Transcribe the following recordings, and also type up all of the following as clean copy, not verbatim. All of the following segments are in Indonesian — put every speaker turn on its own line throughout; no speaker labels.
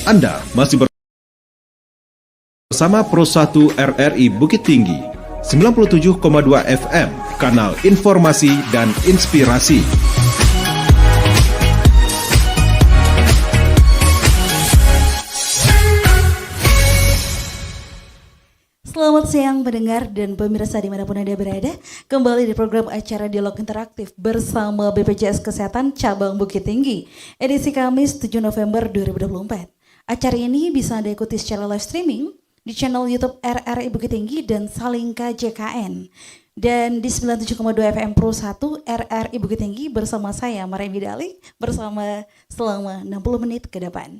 Anda masih bersama Pro 1 RRI Bukit Tinggi, 97,2 FM, kanal informasi dan inspirasi.
Selamat siang pendengar dan pemirsa dimanapun Anda berada. Kembali di program acara Dialog Interaktif bersama BPJS Kesehatan Cabang Bukit Tinggi, edisi Kamis 7 November 2024. Acara ini bisa Anda ikuti secara live streaming di channel YouTube RRI Bukit Tinggi dan Salingka JKN. Dan di 97,2 FM Pro 1 RRI Bukit Tinggi bersama saya Maria Midali bersama selama 60 menit ke depan.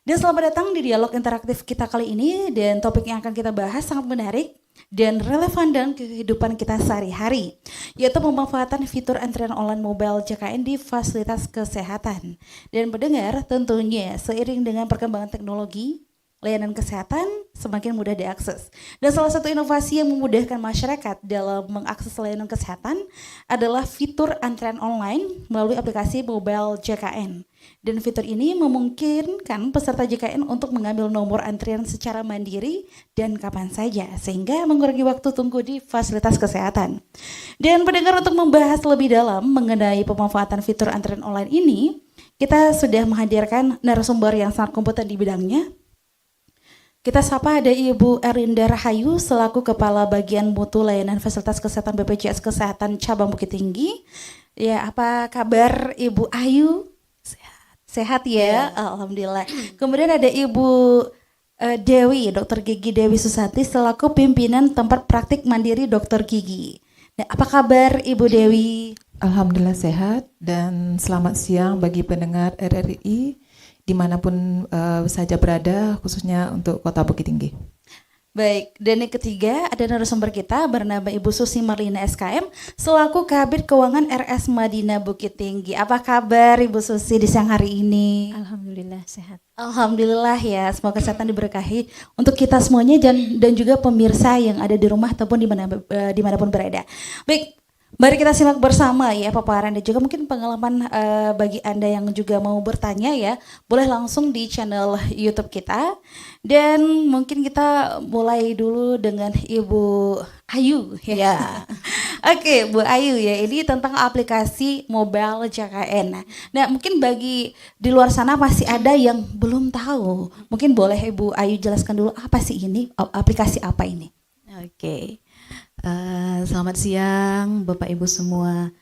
Dan selamat datang di dialog interaktif kita kali ini, dan topik yang akan kita bahas sangat menarik dan relevan dengan kehidupan kita sehari-hari, yaitu pemanfaatan fitur antrian online mobile JKN di fasilitas kesehatan. Dan pendengar, tentunya seiring dengan perkembangan teknologi, layanan kesehatan semakin mudah diakses. Dan salah satu inovasi yang memudahkan masyarakat dalam mengakses layanan kesehatan adalah fitur antrian online melalui aplikasi mobile JKN. Dan fitur ini memungkinkan peserta JKN untuk mengambil nomor antrian secara mandiri dan kapan saja, sehingga mengurangi waktu tunggu di fasilitas kesehatan. Dan pendengar, untuk membahas lebih dalam mengenai pemanfaatan fitur antrian online ini, kita sudah menghadirkan narasumber yang sangat kompeten di bidangnya. Kita sapa ada Ibu Erinda Rahayu selaku Kepala Bagian Mutu Layanan Fasilitas Kesehatan BPJS Kesehatan Cabang Bukit Tinggi. Ya, apa kabar Ibu Ayu? Sehat ya, Alhamdulillah. Kemudian ada Ibu Dewi, Dr. Gigi Dewi Susanti selaku Pimpinan Tempat Praktik Mandiri Dr. Gigi. Nah, apa kabar Ibu Dewi?
Alhamdulillah sehat, dan selamat siang bagi pendengar RRI dimanapun saja berada, khususnya untuk Kota Bukit Tinggi.
Baik, dan yang ketiga ada narasumber kita bernama Ibu Susi Marlina SKM selaku Kabid Keuangan RS Madinah Bukit Tinggi. Apa kabar Ibu Susi di siang hari ini?
Alhamdulillah sehat.
Alhamdulillah ya, semoga kesehatan diberkahi untuk kita semuanya dan juga pemirsa yang ada di rumah ataupun dimanapun berada. Baik, mari kita simak bersama ya paparan dan juga mungkin pengalaman bagi Anda yang juga mau bertanya ya, boleh langsung di channel YouTube kita. Dan mungkin kita mulai dulu dengan Ibu Ayu ya. Oke, Bu Ayu ya, ini tentang aplikasi mobile JKN. Nah, mungkin bagi di luar sana masih ada yang belum tahu. Mungkin boleh Ibu Ayu jelaskan dulu apa sih ini, aplikasi apa ini?
Oke. Selamat siang Bapak Ibu semua.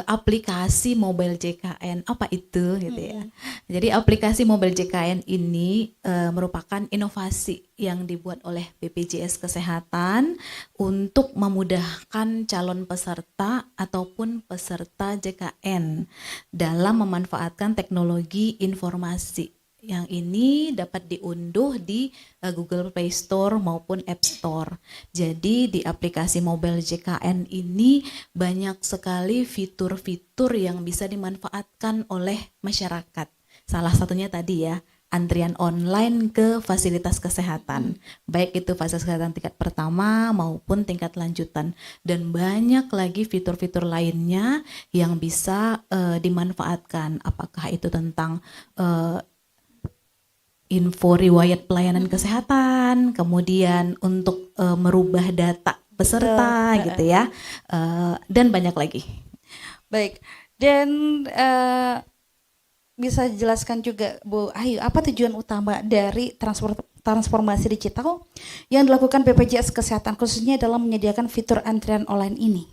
Aplikasi mobile JKN apa itu gitu ya. Jadi aplikasi mobile JKN ini merupakan inovasi yang dibuat oleh BPJS Kesehatan untuk memudahkan calon peserta ataupun peserta JKN dalam memanfaatkan teknologi informasi. Yang ini dapat diunduh di Google Play Store maupun App Store. Jadi di aplikasi mobile JKN ini banyak sekali fitur-fitur yang bisa dimanfaatkan oleh masyarakat. Salah satunya tadi ya, antrian online ke fasilitas kesehatan. Baik itu fasilitas kesehatan tingkat pertama maupun tingkat lanjutan. Dan banyak lagi fitur-fitur lainnya yang bisa dimanfaatkan. Apakah itu tentang info riwayat pelayanan kesehatan, kemudian untuk merubah data peserta gitu ya, dan banyak lagi.
Baik, dan bisa jelaskan juga Bu Ayu, apa tujuan utama dari transformasi digital yang dilakukan BPJS Kesehatan khususnya dalam menyediakan fitur antrian online ini?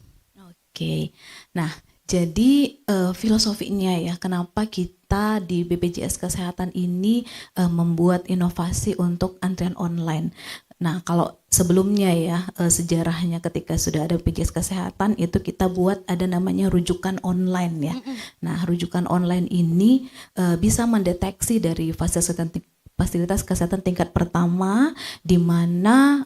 Oke, nah jadi filosofinya ya, kenapa kita di BPJS Kesehatan ini membuat inovasi untuk antrian online. Nah, kalau sebelumnya ya, sejarahnya ketika sudah ada BPJS Kesehatan itu kita buat ada namanya rujukan online ya. Nah, rujukan online ini bisa mendeteksi dari fasilitas kesehatan tingkat pertama di mana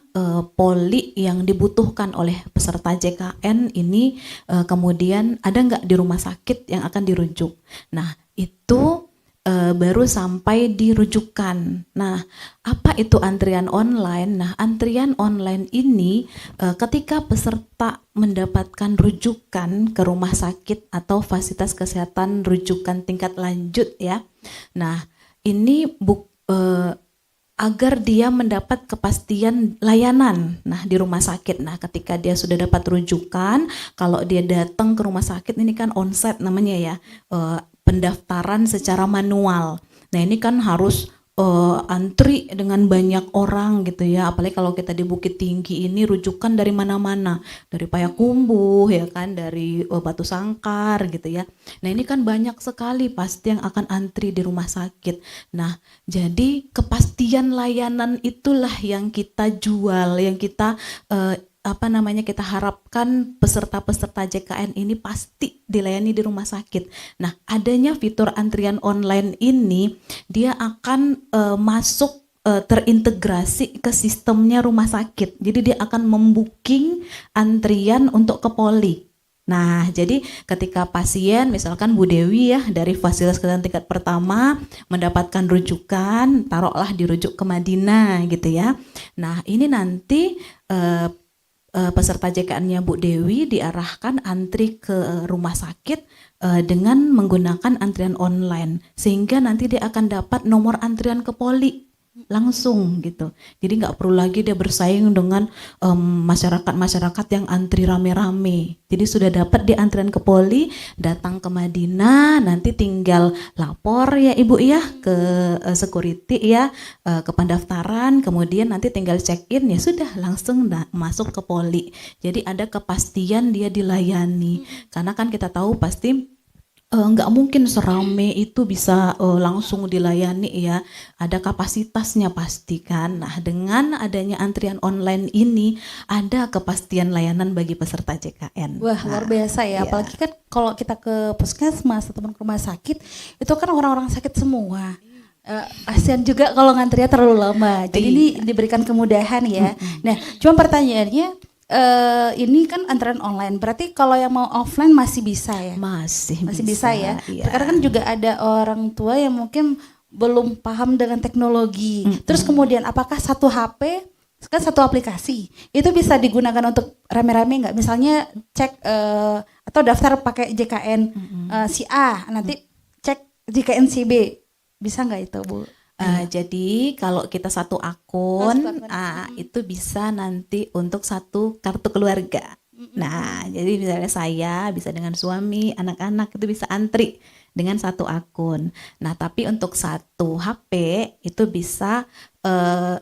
poli yang dibutuhkan oleh peserta JKN ini kemudian ada nggak di rumah sakit yang akan dirujuk. Nah, itu baru sampai di rujukan. Nah, apa itu antrian online? Nah, antrian online ini ketika peserta mendapatkan rujukan ke rumah sakit atau fasilitas kesehatan rujukan tingkat lanjut ya. Nah, ini agar dia mendapat kepastian layanan. Nah, di rumah sakit. Nah, ketika dia sudah dapat rujukan, kalau dia datang ke rumah sakit ini kan onsite namanya ya, pendaftaran secara manual. Nah, ini kan harus antri dengan banyak orang gitu ya, apalagi kalau kita di Bukit Tinggi ini rujukan dari mana-mana, dari Payakumbuh ya kan, dari Batu Sangkar gitu ya. Nah, ini kan banyak sekali pasti yang akan antri di rumah sakit. Nah, jadi kepastian layanan itulah yang kita jual, yang kita kita harapkan peserta-peserta JKN ini pasti dilayani di rumah sakit. Nah, adanya fitur antrian online ini, dia akan masuk terintegrasi ke sistemnya rumah sakit. Jadi dia akan membooking antrian untuk ke poli. Nah, jadi ketika pasien, misalkan Bu Dewi ya, dari fasilitas kesehatan tingkat pertama mendapatkan rujukan, taruhlah dirujuk ke Madinah gitu ya. Nah, ini nanti peserta JKN-nya Bu Dewi diarahkan antri ke rumah sakit dengan menggunakan antrian online, sehingga nanti dia akan dapat nomor antrian ke poli langsung gitu. Jadi nggak perlu lagi dia bersaing dengan masyarakat yang antri rame-rame. Jadi sudah dapat di antrian ke poli, datang ke Madinah, nanti tinggal lapor ya Ibu ya ke security ya, ke pendaftaran, kemudian nanti tinggal check in, ya sudah langsung masuk ke poli. Jadi ada kepastian dia dilayani. Karena kan kita tahu pasti nggak mungkin serame itu bisa langsung dilayani ya, ada kapasitasnya pasti kan. Nah, dengan adanya antrian online ini ada kepastian layanan bagi peserta JKN.
Wah, luar biasa ya.
Iya.
Apalagi kan kalau kita ke puskesmas atau ke rumah sakit, itu kan orang-orang sakit semua. Kasihan juga kalau ngantrinya terlalu lama. Jadi ini diberikan kemudahan ya. Nah, cuma pertanyaannya, ini kan antrean online, berarti kalau yang mau offline masih bisa ya? Masih bisa ya.
Iya.
Karena kan juga ada orang tua yang mungkin belum paham dengan teknologi. Terus kemudian apakah satu HP, kan satu aplikasi, itu bisa digunakan untuk rame-rame nggak? Misalnya cek atau daftar pakai JKN si A, nanti cek JKN si B, bisa nggak itu Bu?
Jadi kalau kita satu akun, itu bisa nanti untuk satu kartu keluarga. Nah, jadi misalnya saya bisa dengan suami, anak-anak itu bisa antri dengan satu akun. Nah, tapi untuk satu HP itu bisa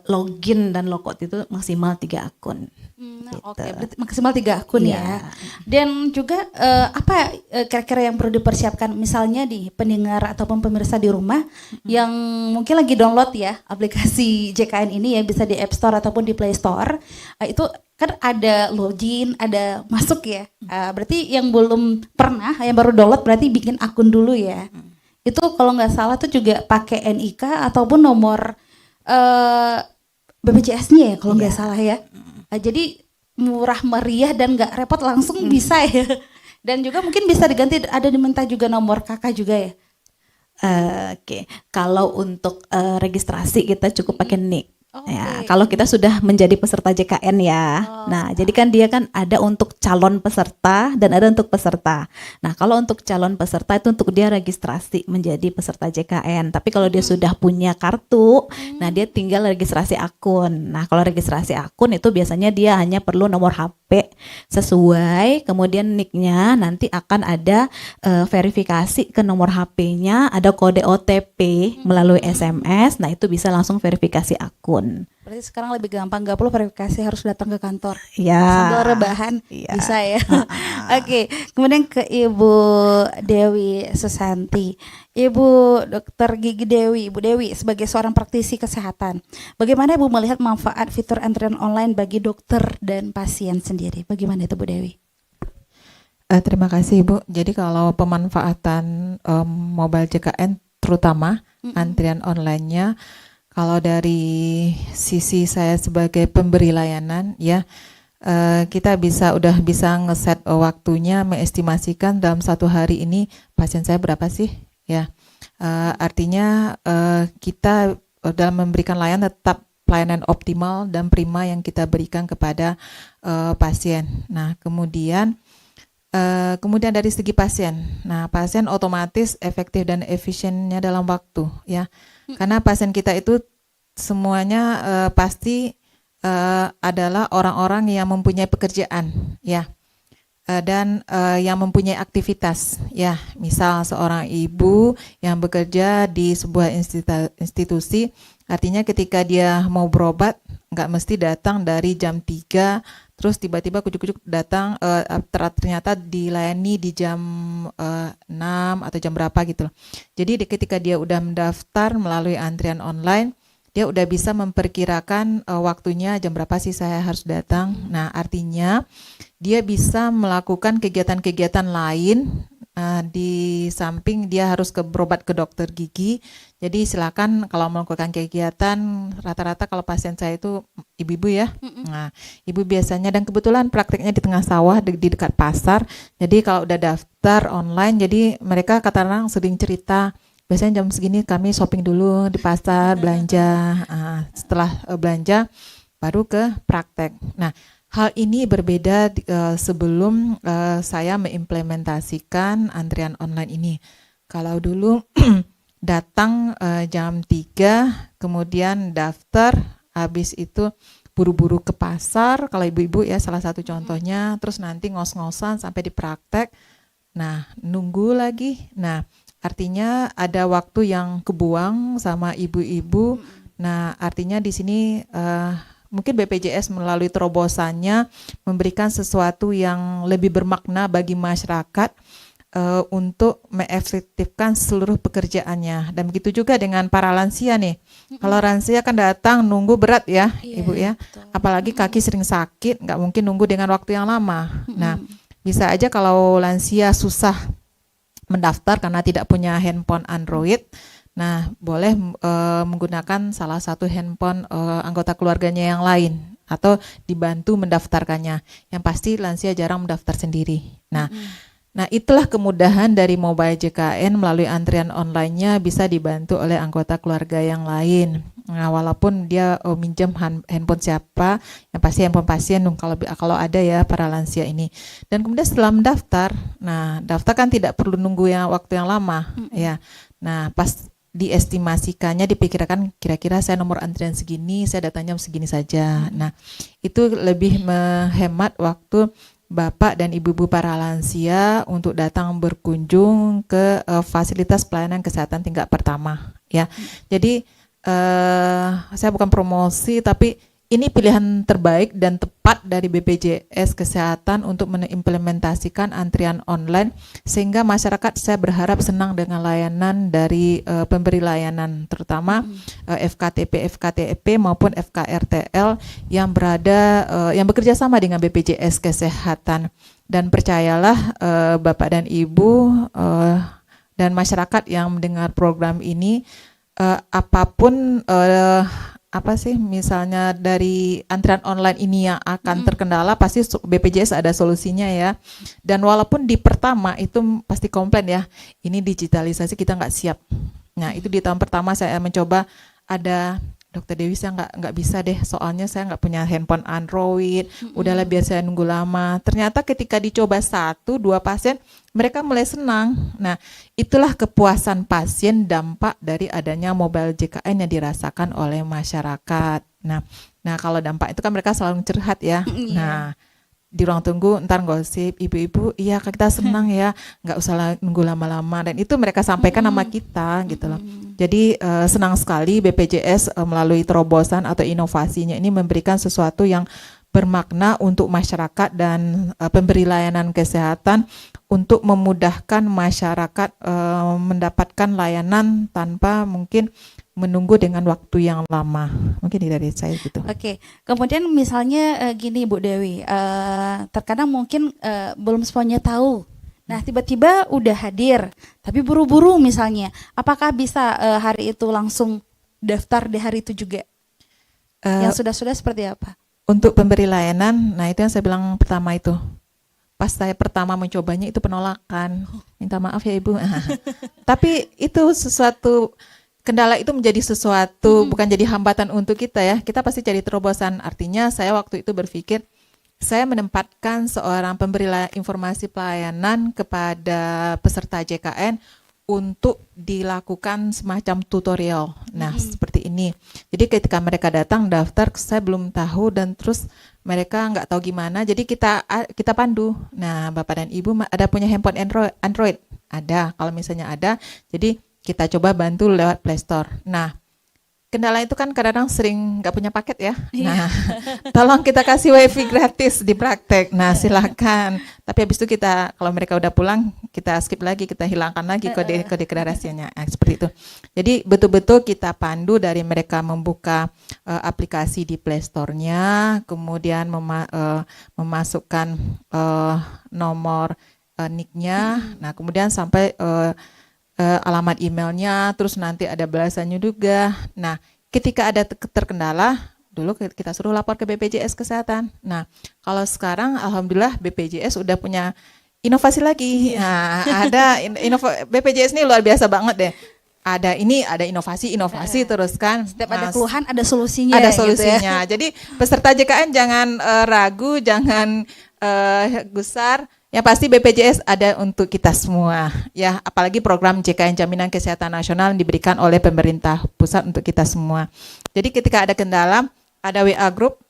login dan logout itu maksimal 3 akun. Gitu.
Oke, berarti maksimal 3 akun
Iya.
ya. Dan juga apa kira-kira yang perlu dipersiapkan misalnya di pendengar ataupun pemirsa di rumah yang mungkin lagi download ya aplikasi JKN ini ya, bisa di App Store ataupun di Play Store. Itu kan ada login, ada masuk ya. Berarti yang belum pernah, yang baru download berarti bikin akun dulu ya. Itu kalau nggak salah tuh juga pakai NIK ataupun nomor BPJS-nya ya kalau nggak salah ya. Jadi murah meriah dan nggak repot, langsung bisa ya. Dan juga mungkin bisa diganti, ada diminta juga nomor kakak juga ya.
Oke. Kalau untuk registrasi kita cukup pakai NIK. Ya,
Oke.
kalau kita sudah menjadi peserta JKN ya. Nah, jadi kan dia kan ada untuk calon peserta dan ada untuk peserta. Nah, kalau untuk calon peserta itu untuk dia registrasi menjadi peserta JKN. Tapi kalau dia sudah punya kartu, nah dia tinggal registrasi akun. Nah, kalau registrasi akun itu biasanya dia hanya perlu nomor HP sesuai, kemudian NIK-nya nanti akan ada verifikasi ke nomor HP-nya, ada kode OTP melalui SMS. Nah, itu bisa langsung verifikasi akun.
Berarti sekarang lebih gampang, nggak perlu verifikasi harus datang ke kantor.
Ya.
Sambil rebahan
Iya.
bisa ya. Oke, kemudian ke Ibu Dewi Susanti. Ibu Dr. Gigi Dewi, Ibu Dewi sebagai seorang praktisi kesehatan, bagaimana Ibu melihat manfaat fitur antrian online bagi dokter dan pasien sendiri? Bagaimana itu Bu Dewi?
Terima kasih Ibu. Jadi kalau pemanfaatan mobile JKN terutama antrian online-nya, kalau dari sisi saya sebagai pemberi layanan ya, kita udah bisa ngeset waktunya, mengestimasikan dalam satu hari ini pasien saya berapa sih ya. Artinya kita dalam memberikan layanan tetap pelayanan optimal dan prima yang kita berikan kepada pasien. Nah, kemudian dari segi pasien, nah pasien otomatis efektif dan efisiennya dalam waktu ya. Karena pasien kita itu semuanya pasti adalah orang-orang yang mempunyai pekerjaan, ya. Dan yang mempunyai aktivitas, ya, misal seorang ibu yang bekerja di sebuah institusi, artinya ketika dia mau berobat nggak mesti datang dari jam 3 terus tiba-tiba kujuk-kujuk datang ternyata dilayani di jam 6 atau jam berapa gitu loh. Jadi ketika dia udah mendaftar melalui antrian online, dia udah bisa memperkirakan waktunya jam berapa sih saya harus datang. Nah, artinya dia bisa melakukan kegiatan-kegiatan lain di samping dia harus berobat ke dokter gigi. Jadi silakan kalau melakukan kegiatan, rata-rata kalau pasien saya itu ibu-ibu ya. Nah, ibu biasanya dan kebetulan prakteknya di tengah sawah di dekat pasar. Jadi kalau udah daftar online, jadi mereka kadang sering cerita, biasanya jam segini kami shopping dulu di pasar, belanja. Setelah belanja baru ke praktek. Nah, hal ini berbeda sebelum saya mengimplementasikan antrian online ini. Kalau dulu datang jam 3, kemudian daftar, habis itu buru-buru ke pasar, kalau ibu-ibu ya salah satu contohnya, terus nanti ngos-ngosan sampai di praktek. Nah, nunggu lagi. Nah, artinya ada waktu yang kebuang sama ibu-ibu. Nah, artinya di sini mungkin BPJS melalui terobosannya memberikan sesuatu yang lebih bermakna bagi masyarakat untuk mengefektifkan seluruh pekerjaannya. Dan begitu juga dengan para lansia nih. Kalau lansia kan datang nunggu berat ya, Ibu ya.
Betul.
Apalagi kaki sering sakit, nggak mungkin nunggu dengan waktu yang lama. Nah, bisa aja kalau lansia susah mendaftar karena tidak punya handphone Android, nah boleh menggunakan salah satu handphone anggota keluarganya yang lain atau dibantu mendaftarkannya. Yang pasti lansia jarang mendaftar sendiri. Nah, itulah kemudahan dari mobile JKN melalui antrian online-nya bisa dibantu oleh anggota keluarga yang lain. Nah, walaupun dia minjem handphone siapa, yang pasti handphone pasien kalau ada ya para lansia ini. Dan kemudian setelah mendaftar, nah daftar kan tidak perlu nunggu waktu yang lama, ya. Nah, pas diestimasikannya dipikirkan kira-kira saya nomor antrian segini, saya datang jam segini saja. Nah, itu lebih menghemat waktu Bapak dan Ibu-ibu para lansia untuk datang berkunjung ke fasilitas pelayanan kesehatan tingkat pertama, ya. Jadi saya bukan promosi, tapi ini pilihan terbaik dan tepat dari BPJS Kesehatan untuk mengimplementasikan antrian online sehingga masyarakat saya berharap senang dengan layanan dari pemberi layanan, terutama FKTP, FKTP maupun FKRTL yang yang bekerja sama dengan BPJS Kesehatan. Dan percayalah Bapak dan Ibu dan masyarakat yang mendengar program ini, apapun misalnya dari antrian online ini yang akan terkendala, pasti BPJS ada solusinya ya. Dan walaupun di pertama itu pasti komplain ya, ini digitalisasi kita nggak siap. Nah, itu di tahun pertama saya mencoba, ada Dokter Dewi saya nggak bisa deh, soalnya saya nggak punya handphone Android, udahlah biar saya nunggu lama. Ternyata ketika dicoba 1-2 pasien, mereka mulai senang. Nah, itulah kepuasan pasien dampak dari adanya mobile JKN yang dirasakan oleh masyarakat. Nah kalau dampak itu kan mereka selalu curhat ya. Nah, di ruang tunggu ntar gosip, ibu-ibu, iya kita senang ya, nggak usah nunggu lama-lama, dan itu mereka sampaikan sama kita gitu loh. Jadi senang sekali BPJS melalui terobosan atau inovasinya ini memberikan sesuatu yang bermakna untuk masyarakat dan pemberi layanan kesehatan untuk memudahkan masyarakat mendapatkan layanan tanpa mungkin menunggu dengan waktu yang lama. Mungkin dari saya gitu.
Oke, kemudian misalnya gini Bu Dewi, terkadang mungkin belum semuanya tahu. Nah, tiba-tiba udah hadir, tapi buru-buru misalnya. Apakah bisa hari itu langsung daftar di hari itu juga? Yang sudah-sudah seperti apa?
Untuk pemberi layanan, nah itu yang saya bilang pertama itu. Pas saya pertama mencobanya itu penolakan. Minta maaf ya Ibu. Tapi itu sesuatu, kendala itu menjadi sesuatu, bukan jadi hambatan untuk kita ya. Kita pasti cari terobosan. Artinya saya waktu itu berpikir, saya menempatkan seorang pemberi informasi pelayanan kepada peserta JKN untuk dilakukan semacam tutorial. Nah, seperti ini. Jadi ketika mereka datang daftar, saya belum tahu dan terus mereka nggak tahu gimana. Jadi kita pandu. Nah, Bapak dan Ibu ada punya handphone Android? Ada. Kalau misalnya ada, jadi kita coba bantu lewat Play Store. Nah, kendala itu kan kadang-kadang sering nggak punya paket ya. Nah, tolong kita kasih wifi gratis di praktek. Nah, silakan. Tapi habis itu kalau mereka udah pulang, kita skip lagi, kita hilangkan lagi kode kerahasiaannya. Seperti itu. Jadi betul-betul kita pandu dari mereka membuka aplikasi di Play Store-nya, kemudian memasukkan nomor nick-nya, nah kemudian sampai alamat emailnya, terus nanti ada balasannya juga. Nah, ketika ada terkendala, dulu kita suruh lapor ke BPJS Kesehatan. Nah, kalau sekarang alhamdulillah BPJS udah punya inovasi lagi. Nah, ada BPJS ini luar biasa banget deh. Ada inovasi terus kan.
Setiap ada keluhan ada solusinya.
Ada solusinya.
Gitu ya.
Jadi peserta JKN jangan ragu, jangan gusar. Yang pasti BPJS ada untuk kita semua, ya. Apalagi program JKN Jaminan Kesehatan Nasional yang diberikan oleh pemerintah pusat untuk kita semua. Jadi ketika ada kendala, ada WA group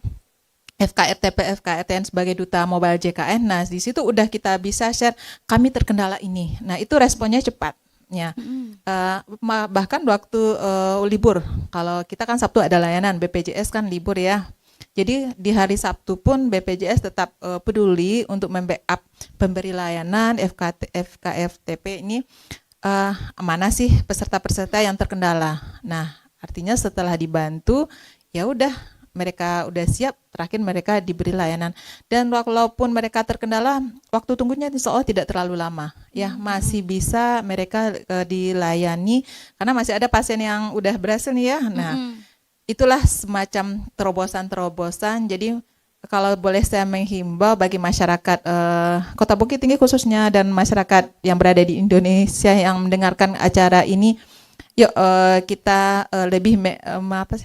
FKRTP, FKRTN sebagai duta mobile JKN. Nah, di situ udah kita bisa share kami terkendala ini. Nah, itu responnya cepat. Ya, bahkan waktu libur, kalau kita kan Sabtu ada layanan, BPJS kan libur ya. Jadi di hari Sabtu pun BPJS tetap peduli untuk membackup pemberi layanan FKFTP ini, mana sih peserta-peserta yang terkendala. Nah, artinya setelah dibantu, ya udah mereka udah siap, terakhir mereka diberi layanan. Dan walaupun mereka terkendala, waktu tunggunya insya Allah tidak terlalu lama. Ya, masih bisa mereka dilayani, karena masih ada pasien yang udah berhasil nih ya. Nah, itulah semacam terobosan-terobosan. Jadi kalau boleh saya menghimbau bagi masyarakat Kota Bukit Tinggi khususnya dan masyarakat yang berada di Indonesia yang mendengarkan acara ini, yuk kita lebih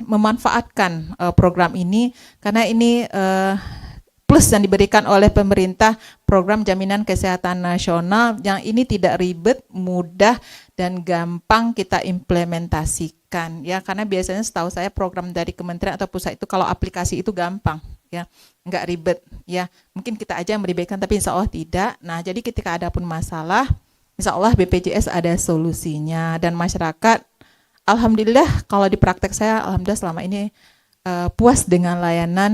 memanfaatkan program ini, karena ini plus yang diberikan oleh pemerintah, program Jaminan Kesehatan Nasional yang ini tidak ribet, mudah dan gampang kita implementasikan ya, karena biasanya setahu saya program dari kementerian atau pusat itu kalau aplikasi itu gampang ya, nggak ribet ya, mungkin kita aja yang meribetkan tapi insya Allah tidak. Nah, jadi ketika ada pun masalah, insya Allah BPJS ada solusinya, dan masyarakat alhamdulillah kalau di praktek saya alhamdulillah selama ini puas dengan layanan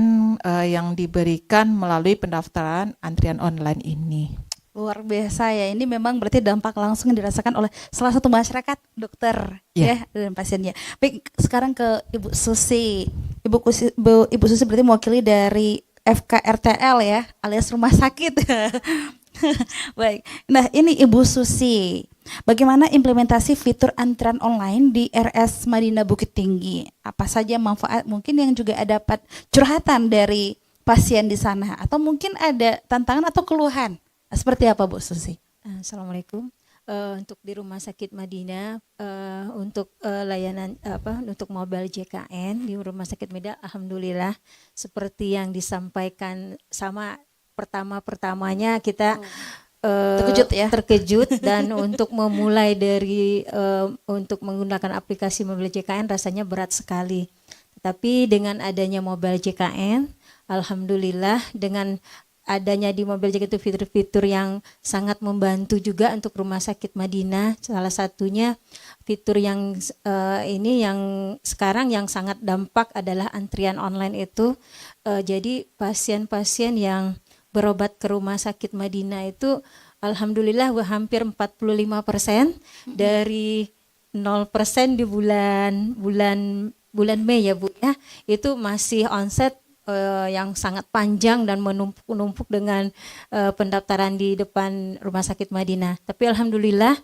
yang diberikan melalui pendaftaran antrian online ini.
Luar biasa ya, ini memang berarti dampak langsung yang dirasakan oleh salah satu masyarakat, dokter ya dan pasiennya. Baik, sekarang ke Ibu Susi. Ibu Susi berarti mewakili dari FKRTL ya, alias rumah sakit. Baik, nah ini Ibu Susi, bagaimana implementasi fitur antrian online di RS Madinah Bukit Tinggi? Apa saja manfaat mungkin yang juga dapat curhatan dari pasien di sana, atau mungkin ada tantangan atau keluhan? Seperti apa Bu Susi?
Assalamualaikum. Untuk di Rumah Sakit Madinah, untuk layanan untuk mobile JKN di Rumah Sakit Madinah, alhamdulillah seperti yang disampaikan sama pertamanya kita terkejut dan untuk memulai dari untuk menggunakan aplikasi mobile JKN rasanya berat sekali. Tapi dengan adanya mobile JKN, alhamdulillah dengan adanya di mobile JKN itu fitur-fitur yang sangat membantu juga untuk Rumah Sakit Madinah. Salah satunya fitur yang ini yang sekarang yang sangat dampak adalah antrian online itu. Jadi pasien-pasien yang berobat ke Rumah Sakit Madinah itu alhamdulillah hampir 45% dari 0% di bulan Mei ya Bu ya. Itu masih onset yang sangat panjang dan menumpuk dengan pendaftaran di depan Rumah Sakit Madinah. Tapi alhamdulillah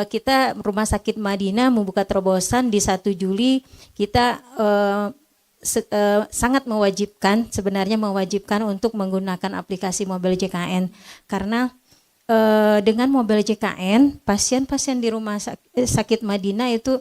kita Rumah Sakit Madinah membuka terobosan di 1 Juli kita sangat mewajibkan untuk menggunakan aplikasi mobile JKN, karena dengan mobile JKN pasien-pasien di Rumah Sakit Madinah itu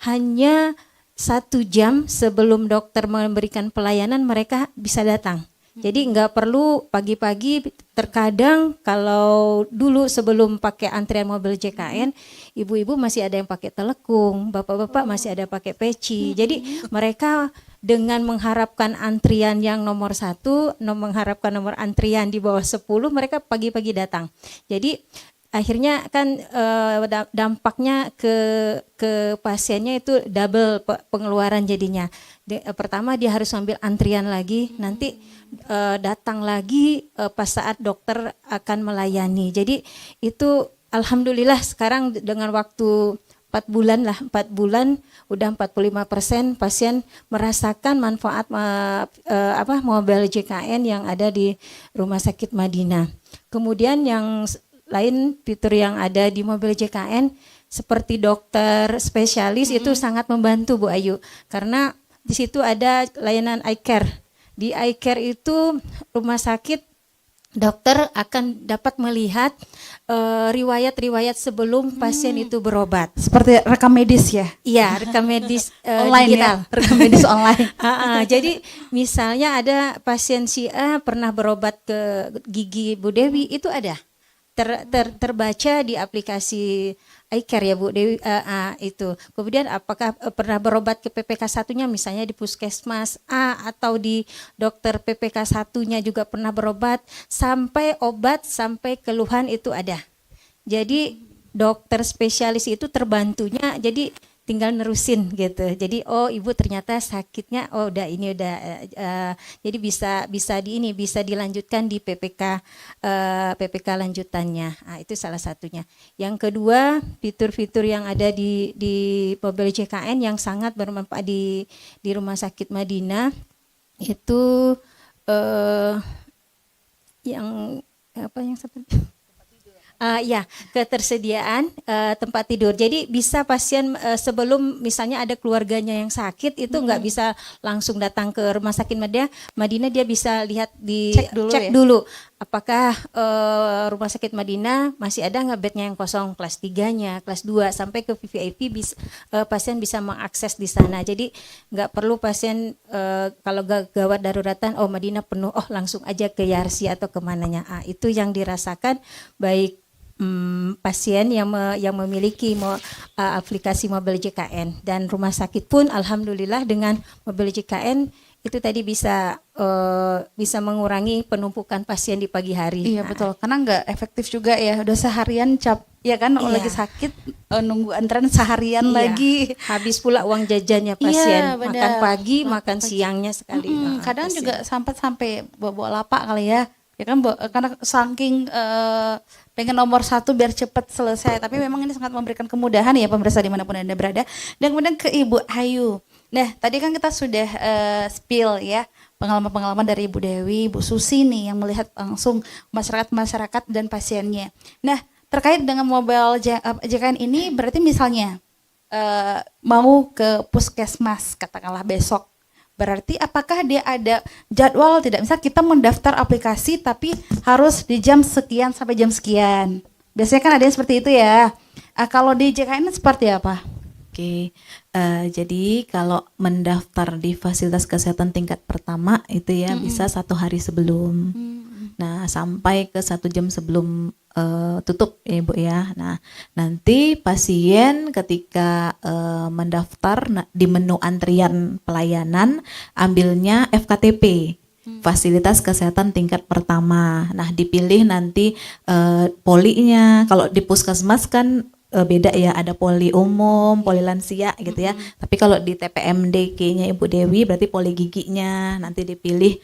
hanya 1 jam sebelum dokter memberikan pelayanan mereka bisa datang. Jadi nggak perlu pagi-pagi terkadang kalau dulu sebelum pakai antrian mobil JKN, ibu-ibu masih ada yang pakai telekung, bapak-bapak masih ada pakai peci. Jadi mereka dengan mengharapkan antrian yang nomor 1, mengharapkan nomor antrian di bawah 10, mereka pagi-pagi datang. Jadi akhirnya kan dampaknya ke pasiennya itu double pengeluaran jadinya. Pertama dia harus ambil antrian lagi, nanti datang lagi pas saat dokter akan melayani. Jadi itu alhamdulillah sekarang dengan waktu 4 bulan udah 45% pasien merasakan manfaat mobil JKN yang ada di Rumah Sakit Madinah. Kemudian yang lain fitur yang ada di mobil JKN seperti dokter spesialis itu sangat membantu Bu Ayu, karena di situ ada layanan eye care. Di eye care itu rumah sakit dokter akan dapat melihat riwayat-riwayat sebelum pasien itu berobat.
Seperti rekam medis ya?
Iya, rekam medis
online
digital.
ya, rekam medis online.
Jadi misalnya ada pasien si A pernah berobat ke gigi Bu Dewi, itu ada terbaca di aplikasi iCare ya Bu Dewi, itu. Kemudian apakah pernah berobat ke PPK 1-nya misalnya di Puskesmas A atau di dokter PPK 1-nya juga pernah berobat, sampai obat sampai keluhan itu ada. Jadi dokter spesialis itu terbantunya, jadi tinggal nerusin gitu. Jadi ibu ternyata sakitnya jadi bisa dilanjutkan di PPK lanjutannya. Itu salah satunya. Yang kedua, fitur-fitur yang ada di mobil JKN yang sangat bermanfaat di Rumah Sakit Madinah itu yang seperti ketersediaan tempat tidur. Jadi bisa pasien sebelum misalnya ada keluarganya yang sakit itu nggak bisa langsung datang ke Rumah Sakit Madinah, dia bisa lihat cek dulu apakah Rumah Sakit Madinah masih ada nggak bednya yang kosong, kelas 3-nya, kelas 2 sampai ke VVIP pasien bisa mengakses di sana. Jadi nggak perlu pasien kalau gawat daruratan Madinah penuh, langsung aja ke Yarsi atau kemananya. Itu yang dirasakan baik pasien yang memiliki aplikasi mobil JKN, dan rumah sakit pun alhamdulillah dengan mobil JKN itu tadi bisa mengurangi penumpukan pasien di pagi hari.
Iya betul, karena nggak efektif juga ya, udah seharian lagi sakit nunggu antrean seharian lagi,
habis pula uang jajannya pasien, makan pagi, makan
pagi.
Siangnya sekali.
Kadang juga sampai bawa lapak kali ya kan, karena saking pengen nomor 1 biar cepat selesai. Tapi memang ini sangat memberikan kemudahan ya pemirsa dimanapun Anda berada. Dan kemudian ke Ibu Ayu. Nah tadi kan kita sudah spill ya pengalaman-pengalaman dari Ibu Dewi, Ibu Susi nih yang melihat langsung masyarakat dan pasiennya. Nah terkait dengan mobil JKN ini, berarti misalnya mau ke puskesmas katakanlah besok, berarti apakah dia ada jadwal tidak? Misal kita mendaftar aplikasi tapi harus di jam sekian sampai jam sekian. Biasanya kan ada yang seperti itu ya. Kalau di JKN seperti apa?
Oke, jadi kalau mendaftar di fasilitas kesehatan tingkat pertama itu ya bisa 1 hari sebelum. Nah sampai ke 1 jam sebelum tutup ya Ibu ya. Nah nanti pasien ketika mendaftar di menu antrian pelayanan ambilnya FKTP, fasilitas kesehatan tingkat pertama. Nah dipilih nanti polinya. Kalau di puskesmas kan beda ya, ada poli umum, poli lansia gitu ya. Tapi kalau di TPMDK-nya Ibu Dewi berarti poli giginya, nanti dipilih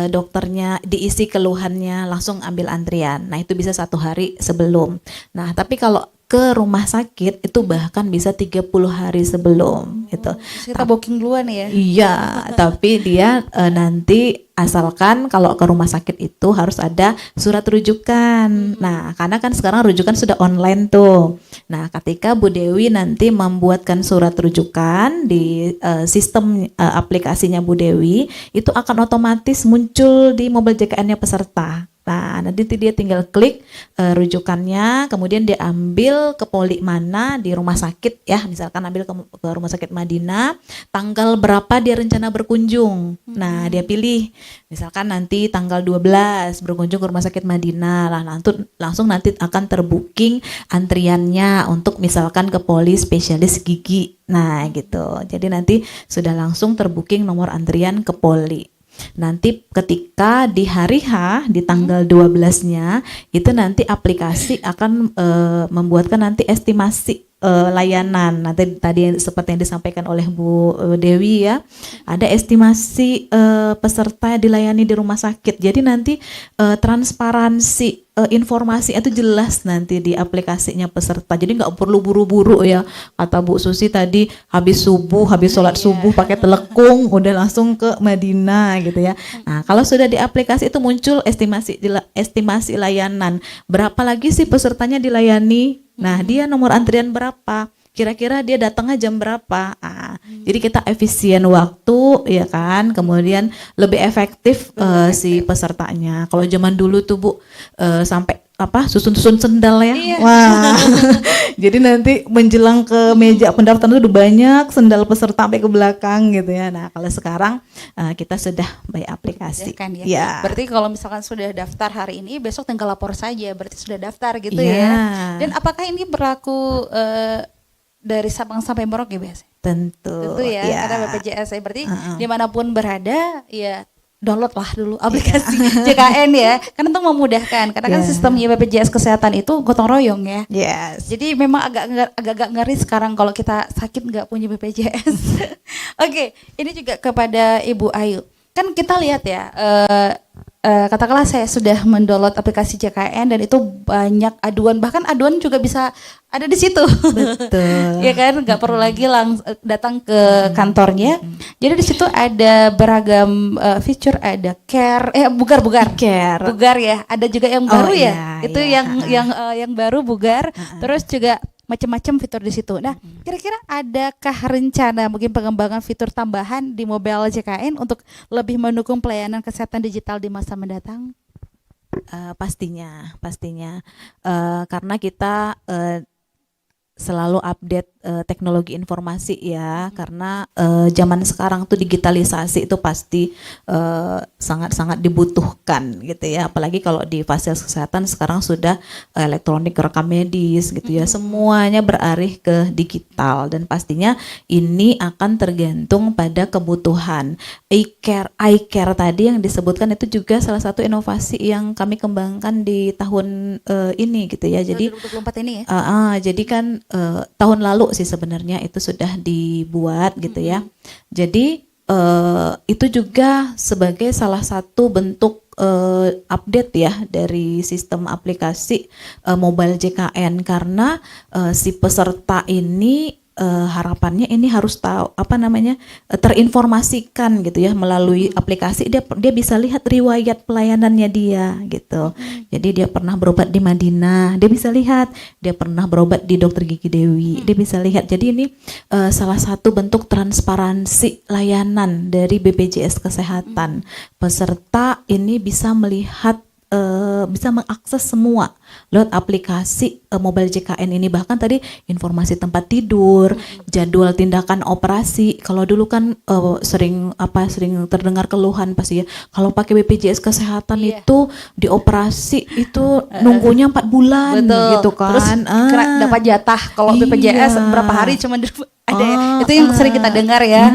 dokternya, diisi keluhannya, langsung ambil antrian. Nah itu bisa 1 hari sebelum. Nah tapi kalau ke rumah sakit itu bahkan bisa 30 hari sebelum gitu.
Kita booking duluan ya?
Iya, tapi dia nanti asalkan kalau ke rumah sakit itu harus ada surat rujukan. Nah, karena kan sekarang rujukan sudah online tuh. Nah, ketika Bu Dewi nanti membuatkan surat rujukan di sistem aplikasinya Bu Dewi, itu akan otomatis muncul di mobil JKN-nya peserta. Nah, nanti dia tinggal klik rujukannya, kemudian dia ambil ke poli mana di rumah sakit ya, misalkan ambil ke rumah sakit Madinah, tanggal berapa dia rencana berkunjung. Nah, dia pilih, misalkan nanti tanggal 12 berkunjung ke rumah sakit Madinah, lah langsung nanti akan terbooking antriannya untuk misalkan ke poli spesialis gigi. Nah, gitu. Jadi nanti sudah langsung terbooking nomor antrian ke poli. Nanti ketika di hari H di tanggal 12-nya itu nanti aplikasi akan membuatkan nanti estimasi layanan. Nanti tadi seperti yang disampaikan oleh Bu Dewi ya, ada estimasi peserta dilayani di rumah sakit. Jadi nanti transparansi informasi itu jelas nanti di aplikasinya peserta. Jadi nggak perlu buru-buru ya. Kata Bu Susi tadi habis sholat subuh pakai telekung udah langsung ke Madinah gitu ya. Nah, kalau sudah di aplikasi itu muncul estimasi layanan. Berapa lagi sih pesertanya dilayani? Nah, dia nomor antrian berapa? Kira-kira dia datangnya jam berapa? Jadi kita efisien waktu ya kan, kemudian lebih efektif si pesertanya. Kalau zaman dulu tuh Bu sampai susun-susun sendal ya. Iya. Wah. Jadi nanti menjelang ke meja pendaftaran itu udah banyak sendal peserta sampai ke belakang gitu ya. Nah, kalau sekarang kita sudah by aplikasi.
Kan, ya.
Ya.
Berarti kalau misalkan sudah daftar hari ini, besok tinggal lapor saja. Berarti sudah daftar gitu
Ya.
ya. Dan apakah ini berlaku dari Sabang sampai Merauke biasa?
Tentu
Ya,
ya.
karena BPJS berarti dimanapun berada ya download lah dulu aplikasi JKN ya, karena itu memudahkan. Karena kan sistemnya BPJS Kesehatan itu gotong royong ya.
Yes.
Jadi memang agak ngeri sekarang kalau kita sakit nggak punya BPJS. Oke, ini juga kepada Ibu Ayu. Kan kita lihat ya, katakanlah saya sudah mendownload aplikasi JKN dan itu banyak aduan, bahkan aduan juga bisa ada di situ.
Betul.
Ya kan, nggak perlu lagi datang ke kantornya. Jadi di situ ada beragam fitur, ada bugar ya. Ada juga yang baru ya. Itu yang baru bugar. Terus juga macam-macam fitur di situ. Nah, kira-kira adakah rencana mungkin pengembangan fitur tambahan di mobile JKN untuk lebih mendukung pelayanan kesehatan digital di masa mendatang?
Pastinya. Karena kita selalu update teknologi informasi ya, karena zaman sekarang tuh digitalisasi itu pasti sangat-sangat dibutuhkan gitu ya, apalagi kalau di fasilitas kesehatan sekarang sudah elektronik rekam medis gitu ya, semuanya beralih ke digital dan pastinya ini akan tergantung pada kebutuhan. iCare tadi yang disebutkan itu juga salah satu inovasi yang kami kembangkan di tahun ini gitu ya. Jadi
2024 ini ya.
Jadi kan tahun lalu sih sebenarnya itu sudah dibuat gitu ya. Jadi itu juga sebagai salah satu bentuk update ya dari sistem aplikasi mobile JKN, karena si peserta ini harapannya ini harus tahu terinformasikan gitu ya melalui aplikasi. Dia bisa lihat riwayat pelayanannya dia gitu. Jadi dia pernah berobat di Madinah, dia bisa lihat. Dia pernah berobat di Dokter Gigi Dewi, dia bisa lihat. Jadi ini salah satu bentuk transparansi layanan dari BPJS Kesehatan. Peserta ini bisa melihat, bisa mengakses semua lewat aplikasi mobile JKN ini. Bahkan tadi informasi tempat tidur, jadwal tindakan operasi. Kalau dulu kan sering terdengar keluhan pasti ya, kalau pakai BPJS Kesehatan itu di operasi itu nunggunya 4 bulan.
Betul.
Gitu kan.
Terus dapat jatah kalau BPJS berapa hari cuma ada ya. Itu yang sering kita dengar ya.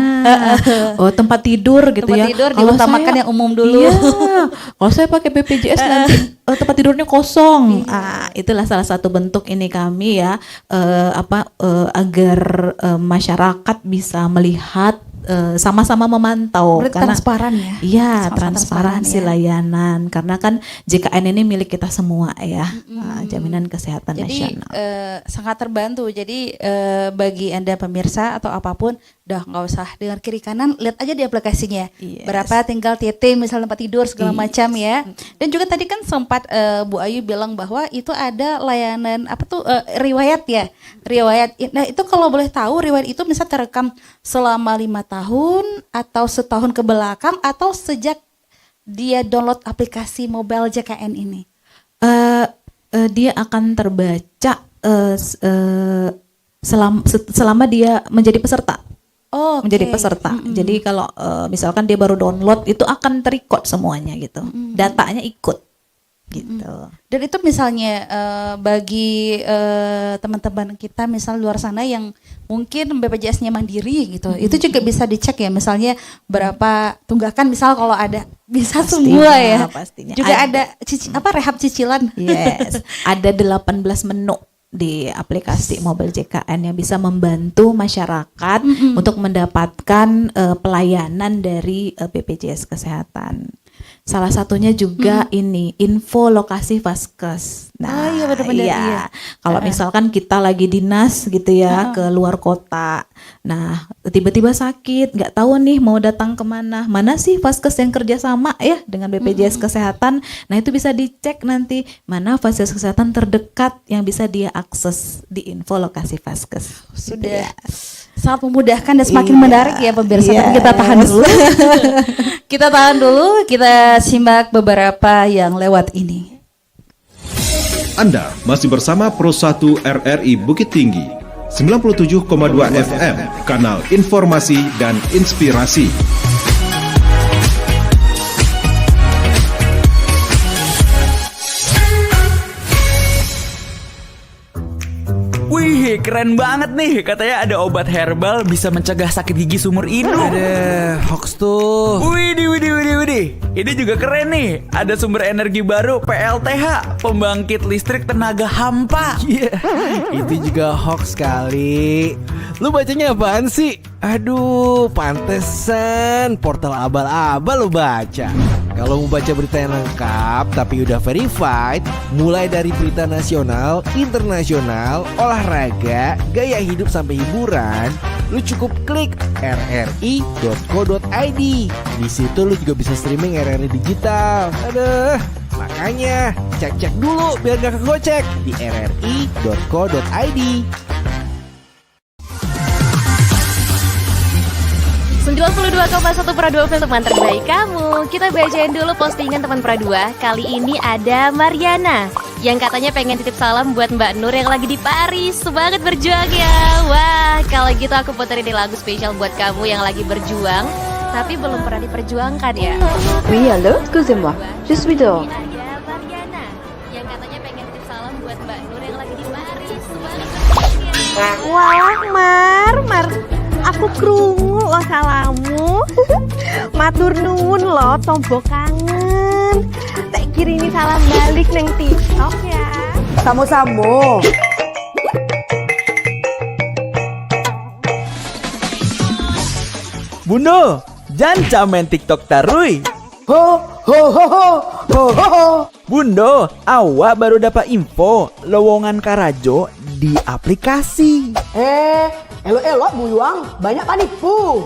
Tempat tidur gitu
Tempat
ya.
tidur
Kalau
diutamakan
saya-
yang umum dulu.
Iya. Kalau saya pakai BPJS nanti tempat tidurnya kosong. Itulah salah satu bentuk ini kami ya, agar masyarakat bisa melihat, sama-sama memantau.
Berarti
Karena
transparan ya.
iya,
Sama-sama
transparansi
transparan ya.
layanan. Karena kan JKN ini milik kita semua ya, jaminan kesehatan
Jadi
nasional.
sangat terbantu. Jadi bagi Anda pemirsa atau apapun, udah nggak usah dengar kiri kanan, lihat aja di aplikasinya.
Yes.
Berapa tinggal TT misalnya tempat tidur segala macam ya. Dan juga tadi kan sempat Bu Ayu bilang bahwa itu ada layanan riwayat ya. Riwayat. Nah, itu kalau boleh tahu riwayat itu bisa terekam selama 5 tahun atau setahun ke belakang atau sejak dia download aplikasi mobile JKN ini?
Dia akan terbaca selama dia menjadi peserta.
Oh,
menjadi peserta. Jadi kalau misalkan dia baru download itu akan terrecord semuanya gitu. Datanya ikut gitu.
Dan itu misalnya bagi teman-teman kita misal luar sana yang mungkin BPJS-nya mandiri gitu, itu juga bisa dicek ya, misalnya berapa tunggakan misal kalau ada bisa semua ya.
Pastinya.
Juga ada rehab cicilan.
Yes, ada 18 menu di aplikasi Mobile JKN yang bisa membantu masyarakat untuk mendapatkan pelayanan dari BPJS Kesehatan. Salah satunya juga ini info lokasi Vaskes. Nah,
iya benar-benar iya.
Kalau misalkan kita lagi dinas gitu ya ke luar kota, nah tiba-tiba sakit, nggak tahu nih mau datang kemana, mana sih Vaskes yang kerja sama ya dengan BPJS Kesehatan. Nah itu bisa dicek nanti mana Vaskes Kesehatan terdekat yang bisa dia akses di info lokasi Vaskes.
Sudah sangat memudahkan dan semakin menarik ya pemirsa. Tapi kita tahan dulu. Kita tahan dulu, kita simak beberapa yang lewat ini.
Anda masih bersama Pro 1 RRI Bukit Tinggi, 97,2 FM, kanal informasi dan inspirasi.
Wih, keren banget nih. Katanya ada obat herbal bisa mencegah sakit gigi seumur hidup.
Ada hoax tuh.
Widih. Ini juga keren nih. Ada sumber energi baru PLTH, pembangkit listrik tenaga hampa.
Iya, itu juga hoax kali. Lu bacanya apaan sih? Aduh, pantesan portal abal-abal lu baca. Kalau mau baca berita yang lengkap tapi udah verified, mulai dari berita nasional, internasional, olahraga, gaya hidup sampai hiburan, lu cukup klik rri.co.id. Di situ lu juga bisa streaming RRI digital. Aduh, makanya cek-cek dulu biar gak kegocek di rri.co.id.
92,1 Pro 2 FM teman terbaik kamu. Kita bacain dulu postingan teman Pro 2. Kali ini ada Mariana yang katanya pengen titip salam buat Mbak Nur yang lagi di Paris. Semangat berjuang ya. Wah, kalau gitu aku puterin lagu spesial buat kamu yang lagi berjuang tapi belum pernah diperjuangkan ya.
Oui, allô, excusez-moi. Je suis dehors.
Ini ada Mariana yang katanya pengen titip salam buat Mbak Nur yang lagi di Paris. Semangat berjuang ya.
Wah, Mar. Aku krungu lo salamu. Matur nuwun lo tombok kangen. Tak kirimi salam balik neng TikTok ya. Samo-samo.
Bundo, jangan main TikTok tarui.
Ho.
Bundo, awak baru dapat info lowongan Karajo di aplikasi.
Elok-elok buyuang, banyak panipu.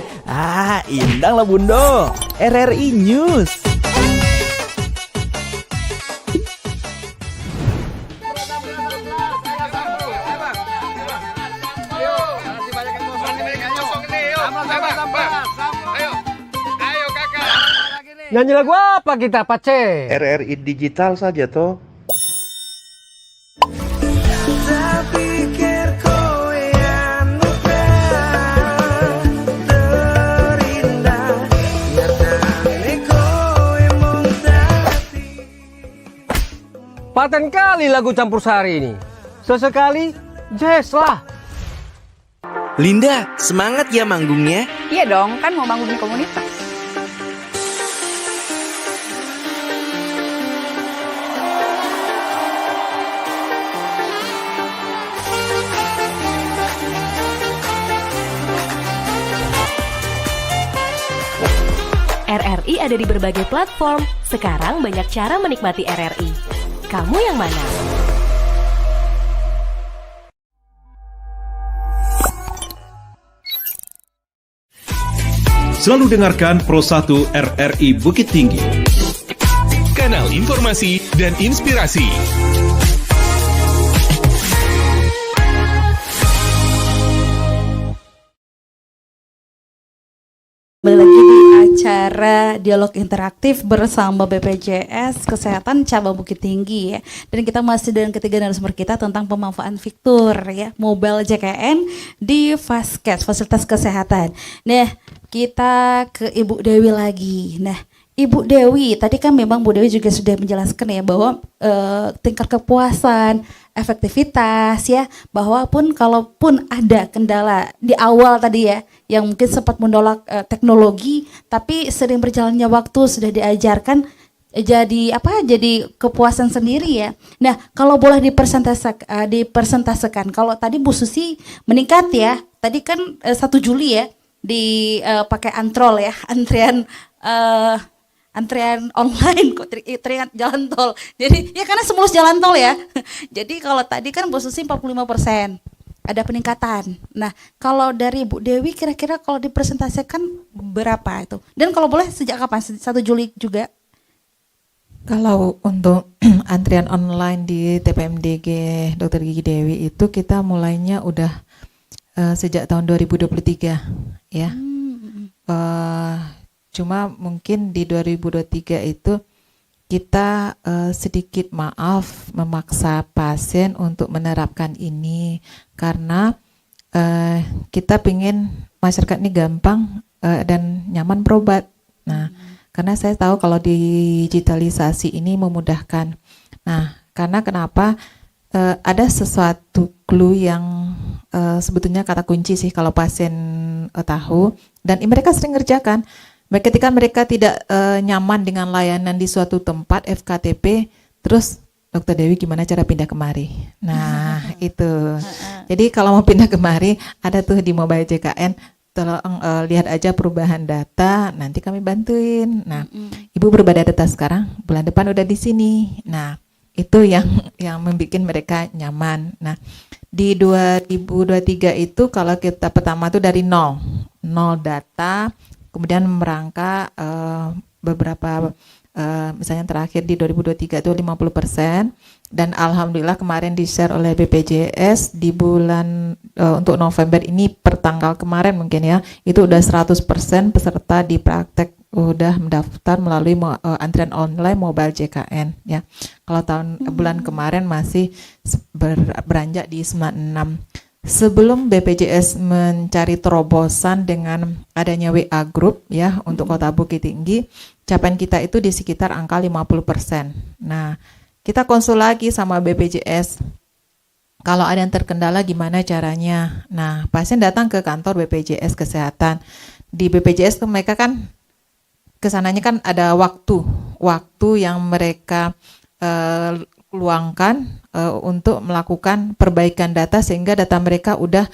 Indang lah Bundo. RRI News.
Nyanyi lagu apa kita, Pace?
RRI digital saja toh.
Paten kali lagu campur sari ini. Sesekali jazz lah.
Linda, semangat ya manggungnya.
Iya dong, kan mau bangun komunitas.
RRI ada di berbagai platform. Sekarang banyak cara menikmati RRI. Kamu yang mana?
Selalu dengarkan Pro 1 RRI Bukit Tinggi,
kanal informasi dan inspirasi.
Kembali lagi di acara dialog interaktif bersama BPJS Kesehatan Cabang Bukit Tinggi ya. Dan kita masih dengan ketiga narasumber kita tentang pemanfaatan fitur ya mobile JKN di Faskes, fasilitas kesehatan. Nah, kita ke Ibu Dewi lagi. Nah, Ibu Dewi, tadi kan memang Bu Dewi juga sudah menjelaskan ya bahwa tingkat kepuasan, efektivitas ya, bahwa kalaupun ada kendala di awal tadi ya, yang mungkin sempat menolak teknologi, tapi sering berjalannya waktu sudah diajarkan jadi kepuasan sendiri ya. Nah, kalau boleh dipersentasekan, kalau tadi Bu Susi meningkat ya, tadi kan 1 Juli ya pakai antrol ya, antrian online kok teringat jalan tol. Jadi ya karena semulus jalan tol ya. Jadi kalau tadi kan Bu Susi 45%. Ada peningkatan. Nah, kalau dari Bu Dewi kira-kira kalau dipresentasikan berapa itu? Dan kalau boleh sejak kapan? 1 Juli juga?
Kalau untuk antrian online di TPMDG Dr. Gigi Dewi itu kita mulainya udah sejak tahun 2023 ya. Cuma mungkin di 2023 itu kita sedikit memaksa pasien untuk menerapkan ini karena kita pengen masyarakat ini gampang dan nyaman berobat. Nah, karena saya tahu kalau digitalisasi ini memudahkan. Nah, karena kenapa ada sesuatu clue yang sebetulnya kata kunci sih kalau pasien tahu dan mereka sering ngerjakan. Ketika mereka tidak nyaman dengan layanan di suatu tempat FKTP, terus Dokter Dewi gimana cara pindah kemari? Nah itu. Jadi kalau mau pindah kemari, ada tuh di mobile JKN, tolong lihat aja perubahan data, nanti kami bantuin. Nah, Ibu berubah data sekarang, bulan depan udah di sini. Nah itu yang membuat mereka nyaman. Nah di 2023 itu kalau kita pertama tuh dari nol data. Kemudian merangka beberapa misalnya terakhir di 2023 itu 50% dan alhamdulillah kemarin di-share oleh BPJS di bulan untuk November ini per tanggal kemarin mungkin ya itu udah 100% peserta di praktek udah mendaftar melalui antrian online mobile JKN ya. Kalau bulan kemarin masih beranjak di 96. Sebelum BPJS mencari terobosan dengan adanya WA Group ya untuk Kota Bukit Tinggi, capaian kita itu di sekitar angka 50%. Nah, kita konsul lagi sama BPJS. Kalau ada yang terkendala gimana caranya? Nah, pasien datang ke kantor BPJS Kesehatan. Di BPJS mereka kan kesananya kan ada waktu yang mereka luangkan untuk melakukan perbaikan data sehingga data mereka udah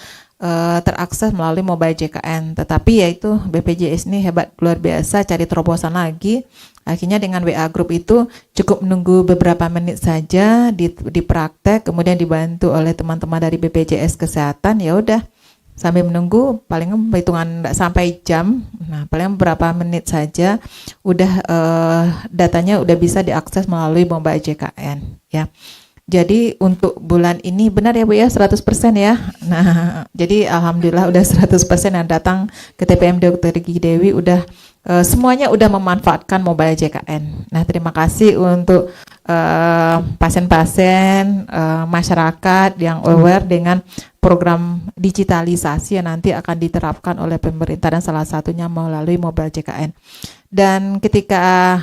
terakses melalui mobile JKN. Tetapi yaitu BPJS ini hebat luar biasa cari terobosan lagi. Akhirnya dengan WA Group itu cukup menunggu beberapa menit saja di praktek, kemudian dibantu oleh teman-teman dari BPJS Kesehatan. Ya udah sambil menunggu paling hitungan sampai jam, nah paling beberapa menit saja udah datanya udah bisa diakses melalui mobile JKN ya. Jadi untuk bulan ini benar ya Bu ya 100% ya. Nah, jadi alhamdulillah udah 100% yang datang ke TPM Dr. Gigi Dewi udah semuanya udah memanfaatkan mobile JKN. Nah, terima kasih untuk pasien-pasien masyarakat yang aware dengan program digitalisasi yang nanti akan diterapkan oleh pemerintah dan salah satunya melalui mobile JKN. Dan ketika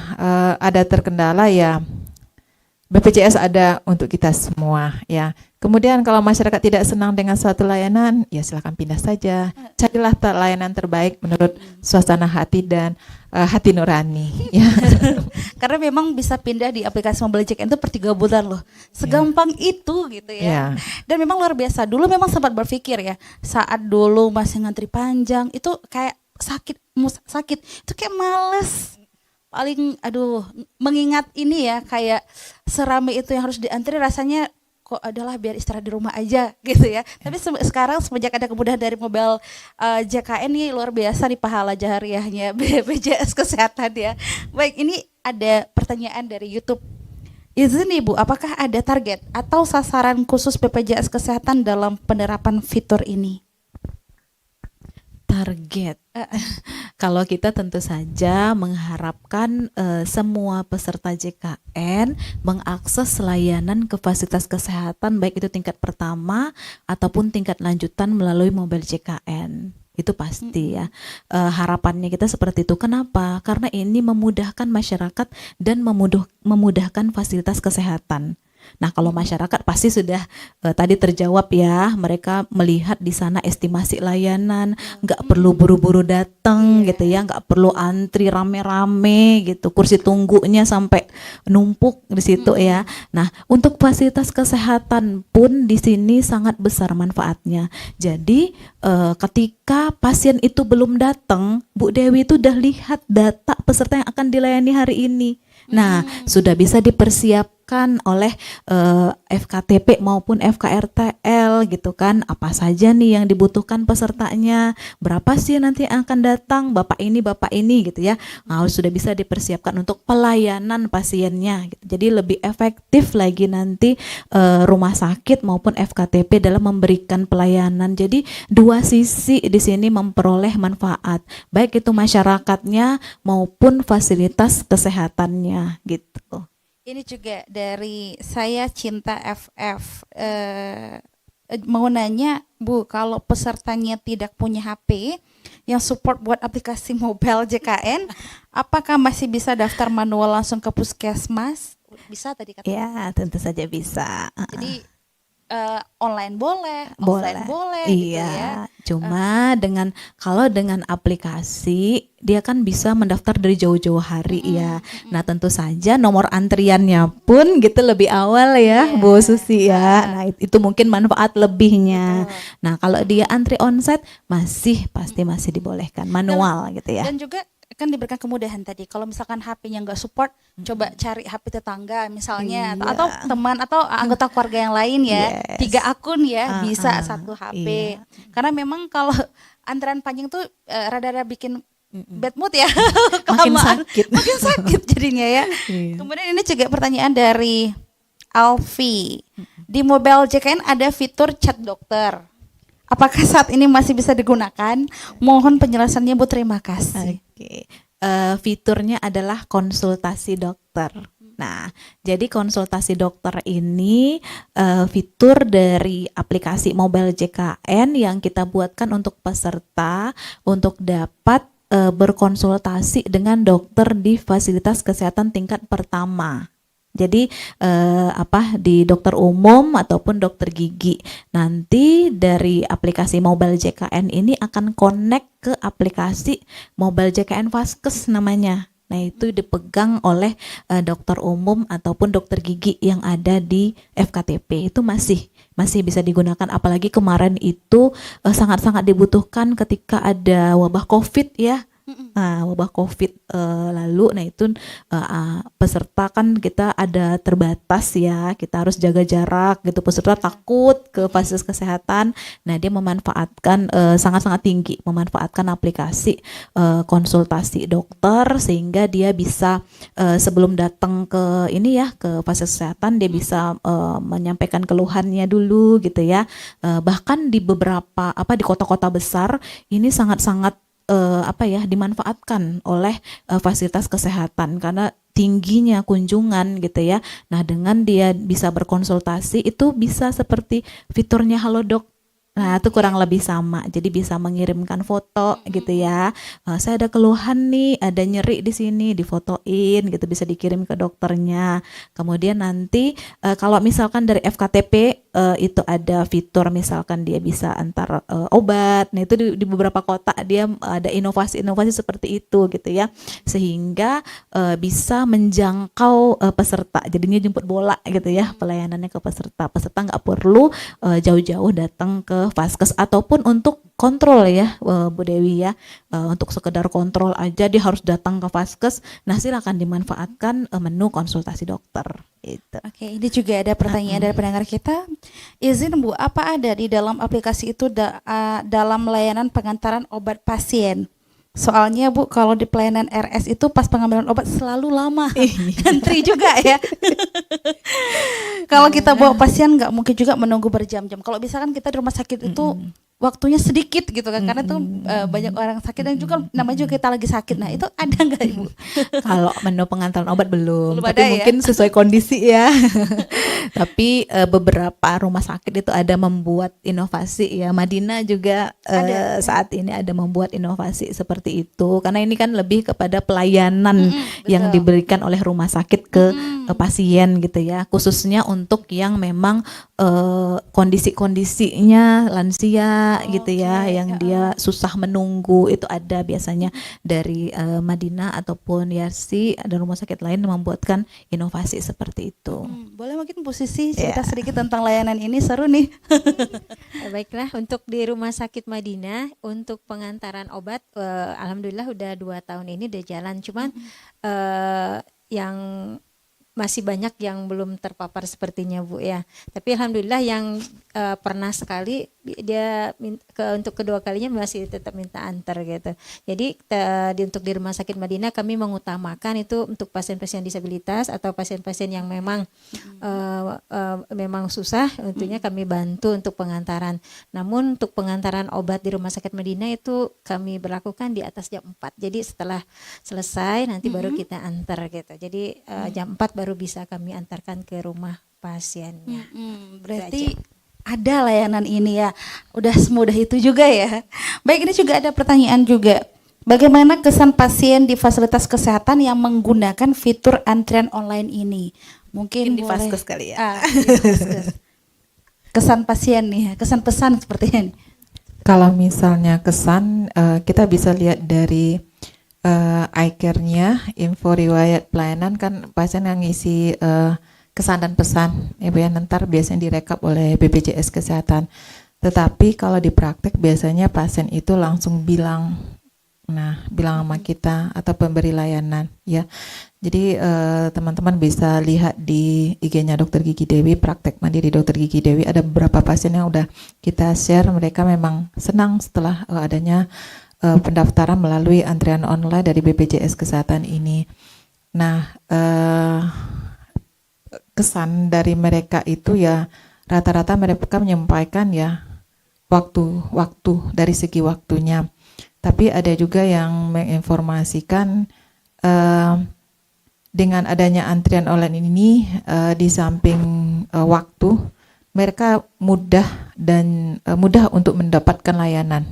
ada terkendala ya BPJS ada untuk kita semua ya. Kemudian kalau masyarakat tidak senang dengan suatu layanan, ya silakan pindah saja. Carilah layanan terbaik menurut suasana hati dan hati nurani. Ya.
Karena memang bisa pindah di aplikasi mobile JKN itu per 3 bulan loh. Segampang itu gitu ya. Dan memang luar biasa. Dulu memang sempat berpikir ya, saat dulu masih ngantri panjang itu kayak sakit, itu kayak males. Paling mengingat ini ya kayak serame itu yang harus diantri rasanya kok adalah biar istirahat di rumah aja gitu ya. Tapi sekarang semenjak ada kemudahan dari mobile JKN ini luar biasa nih pahala jahariahnya BPJS Kesehatan ya. Baik, ini ada pertanyaan dari YouTube. Izin Ibu, apakah ada target atau sasaran khusus BPJS Kesehatan dalam penerapan fitur ini?
target. Kalau kita tentu saja mengharapkan semua peserta JKN mengakses layanan ke fasilitas kesehatan baik itu tingkat pertama ataupun tingkat lanjutan melalui mobile JKN. Itu pasti ya. Harapannya kita seperti itu. Kenapa? Karena ini memudahkan masyarakat dan memudahkan fasilitas kesehatan. Nah, kalau masyarakat pasti sudah tadi terjawab ya, mereka melihat di sana estimasi layanan, nggak perlu buru-buru datang gitu ya, nggak perlu antri rame-rame gitu, kursi tunggunya sampai numpuk di situ ya. Nah, untuk fasilitas kesehatan pun di sini sangat besar manfaatnya. Jadi ketika pasien itu belum datang, Bu Dewi itu udah lihat data peserta yang akan dilayani hari ini. Nah, sudah bisa dipersiapkan oleh FKTP maupun FKRTL gitu kan. Apa saja nih yang dibutuhkan pesertanya, berapa sih nanti yang akan datang, bapak ini gitu ya. Nah, sudah bisa dipersiapkan untuk pelayanan pasiennya gitu. Jadi lebih efektif lagi nanti rumah sakit maupun FKTP dalam memberikan pelayanan. Jadi dua sisi di sini memperoleh manfaat, baik itu masyarakatnya maupun fasilitas kesehatannya gitu.
Ini juga dari saya Cinta FF, mau nanya Bu, kalau pesertanya tidak punya HP yang support buat aplikasi mobile JKN, apakah masih bisa daftar manual langsung ke puskesmas? Bisa tadi kata.
Ya, tentu saja bisa.
Jadi online boleh, offline boleh gitu ya.
Cuma kalau dengan aplikasi dia kan bisa mendaftar dari jauh-jauh hari ya. Nah, tentu saja nomor antriannya pun gitu lebih awal ya, Bu Susi ya. Nah, itu mungkin manfaat lebihnya. Nah, kalau dia antri onsite pasti masih dibolehkan manual gitu ya.
Dan juga kan diberikan kemudahan tadi. Kalau misalkan HP-nya nggak support, coba cari HP tetangga misalnya, atau teman atau anggota keluarga yang lain ya. 3 akun ya, bisa 1 HP. Karena memang kalau antrean panjang tuh rada-rada bikin bad mood ya.
Makin sakit
jadinya ya. Kemudian ini juga pertanyaan dari Alfi. Di mobile JKN ada fitur chat dokter. Apakah saat ini masih bisa digunakan? Mohon penjelasannya Bu, terima kasih.
Oke. Fiturnya adalah konsultasi dokter. Nah, jadi konsultasi dokter ini fitur dari aplikasi mobile JKN yang kita buatkan untuk peserta untuk dapat berkonsultasi dengan dokter di fasilitas kesehatan tingkat pertama. Jadi di dokter umum ataupun dokter gigi. Nanti dari aplikasi mobile JKN ini akan connect ke aplikasi mobile JKN Vaskes namanya. Nah, itu dipegang oleh dokter umum ataupun dokter gigi yang ada di FKTP. Itu masih bisa digunakan, apalagi kemarin itu sangat-sangat dibutuhkan ketika ada wabah COVID ya. Wabah COVID lalu, nah itu peserta kan kita ada terbatas ya, kita harus jaga jarak gitu, peserta takut ke fasilitas kesehatan. Nah, dia memanfaatkan sangat-sangat tinggi memanfaatkan aplikasi konsultasi dokter, sehingga dia bisa sebelum datang ke ke fasilitas kesehatan dia bisa menyampaikan keluhannya dulu gitu ya. Bahkan di beberapa di kota-kota besar ini sangat-sangat dimanfaatkan oleh fasilitas kesehatan karena tingginya kunjungan gitu ya. Nah, dengan dia bisa berkonsultasi itu bisa seperti fiturnya Halodoc. Nah, itu kurang lebih sama. Jadi bisa mengirimkan foto gitu ya. Saya ada keluhan nih, ada nyeri di sini, difotoin gitu, bisa dikirim ke dokternya. Kemudian nanti kalau misalkan dari FKTP itu ada fitur misalkan dia bisa antar obat. Nah, itu di beberapa kota dia ada inovasi-inovasi seperti itu gitu ya. Sehingga bisa menjangkau peserta. Jadinya jemput bola gitu ya pelayanannya ke peserta. Peserta nggak perlu jauh-jauh datang ke Vaskes ataupun untuk kontrol ya Bu Dewi ya, untuk sekedar kontrol aja dia harus datang ke Vaskes. Nah, silakan dimanfaatkan menu konsultasi dokter itu.
Oke, ini juga ada pertanyaan dari pendengar kita. Izin Bu, apa ada di dalam aplikasi itu dalam layanan pengantaran obat pasien? Soalnya Bu, kalau di pelayanan RS itu pas pengambilan obat selalu lama, antri juga ya. Kalau kita bawa pasien nggak mungkin juga menunggu berjam-jam. Kalau misalkan kita di rumah sakit itu waktunya sedikit gitu kan, karena itu banyak orang sakit dan juga namanya juga kita lagi sakit. Nah itu ada nggak Ibu?
Kalau menu pengantaran obat belum,
Belum
tapi
ada ya?
mungkin sesuai kondisi ya. Tapi beberapa rumah sakit itu ada membuat inovasi ya. Madinah juga saat ini ada membuat inovasi seperti itu, karena ini kan lebih kepada pelayanan yang diberikan oleh rumah sakit ke pasien gitu ya, khususnya untuk yang memang kondisi-kondisinya lansia gitu ya, yang dia susah menunggu, itu ada biasanya dari Madinah ataupun Yarsi, ada rumah sakit lain yang membuatkan inovasi seperti itu.
Boleh mungkin Bu Sisi cerita sedikit tentang layanan ini, seru nih.
Baiklah, untuk di Rumah Sakit Madinah untuk pengantaran obat, alhamdulillah udah 2 tahun ini udah jalan. Cuman yang masih banyak yang belum terpapar sepertinya Bu ya. Tapi alhamdulillah yang pernah sekali dia untuk kedua kalinya masih tetap minta antar gitu. Jadi untuk di Rumah Sakit Madinah kami mengutamakan itu untuk pasien-pasien disabilitas atau pasien-pasien yang memang memang susah, tentunya kami bantu untuk pengantaran. Namun untuk pengantaran obat di Rumah Sakit Madinah itu kami berlakukan di atas jam 4. Jadi setelah selesai nanti baru kita antar gitu. Jadi jam 4 baru bisa kami antarkan ke rumah pasiennya.
Berarti ada layanan ini ya, udah semudah itu juga ya. Baik, ini juga ada pertanyaan juga. Bagaimana kesan pasien di fasilitas kesehatan yang menggunakan fitur antrian online ini? Mungkin
di
boleh.
Vaskes kali ya.
Di Vaskes. Kesan pasien nih, kesan pesan seperti ini.
Kalau misalnya kesan, kita bisa lihat dari iCare-nya, info riwayat pelayanan, kan pasien yang ngisi kesan dan pesan, Ibu ya, ntar biasanya direkap oleh BPJS Kesehatan. Tetapi kalau di praktek biasanya pasien itu langsung bilang sama kita atau pemberi layanan ya. Jadi teman-teman bisa lihat di IG-nya Dr. Gigi Dewi, praktek mandiri Dr. Gigi Dewi, ada beberapa pasien yang udah kita share, mereka memang senang setelah adanya pendaftaran melalui antrian online dari BPJS Kesehatan ini. Nah, kesan dari mereka itu ya rata-rata mereka menyampaikan ya waktu dari segi waktunya. Tapi ada juga yang menginformasikan dengan adanya antrian online ini di samping waktu, mereka mudah untuk mendapatkan layanan.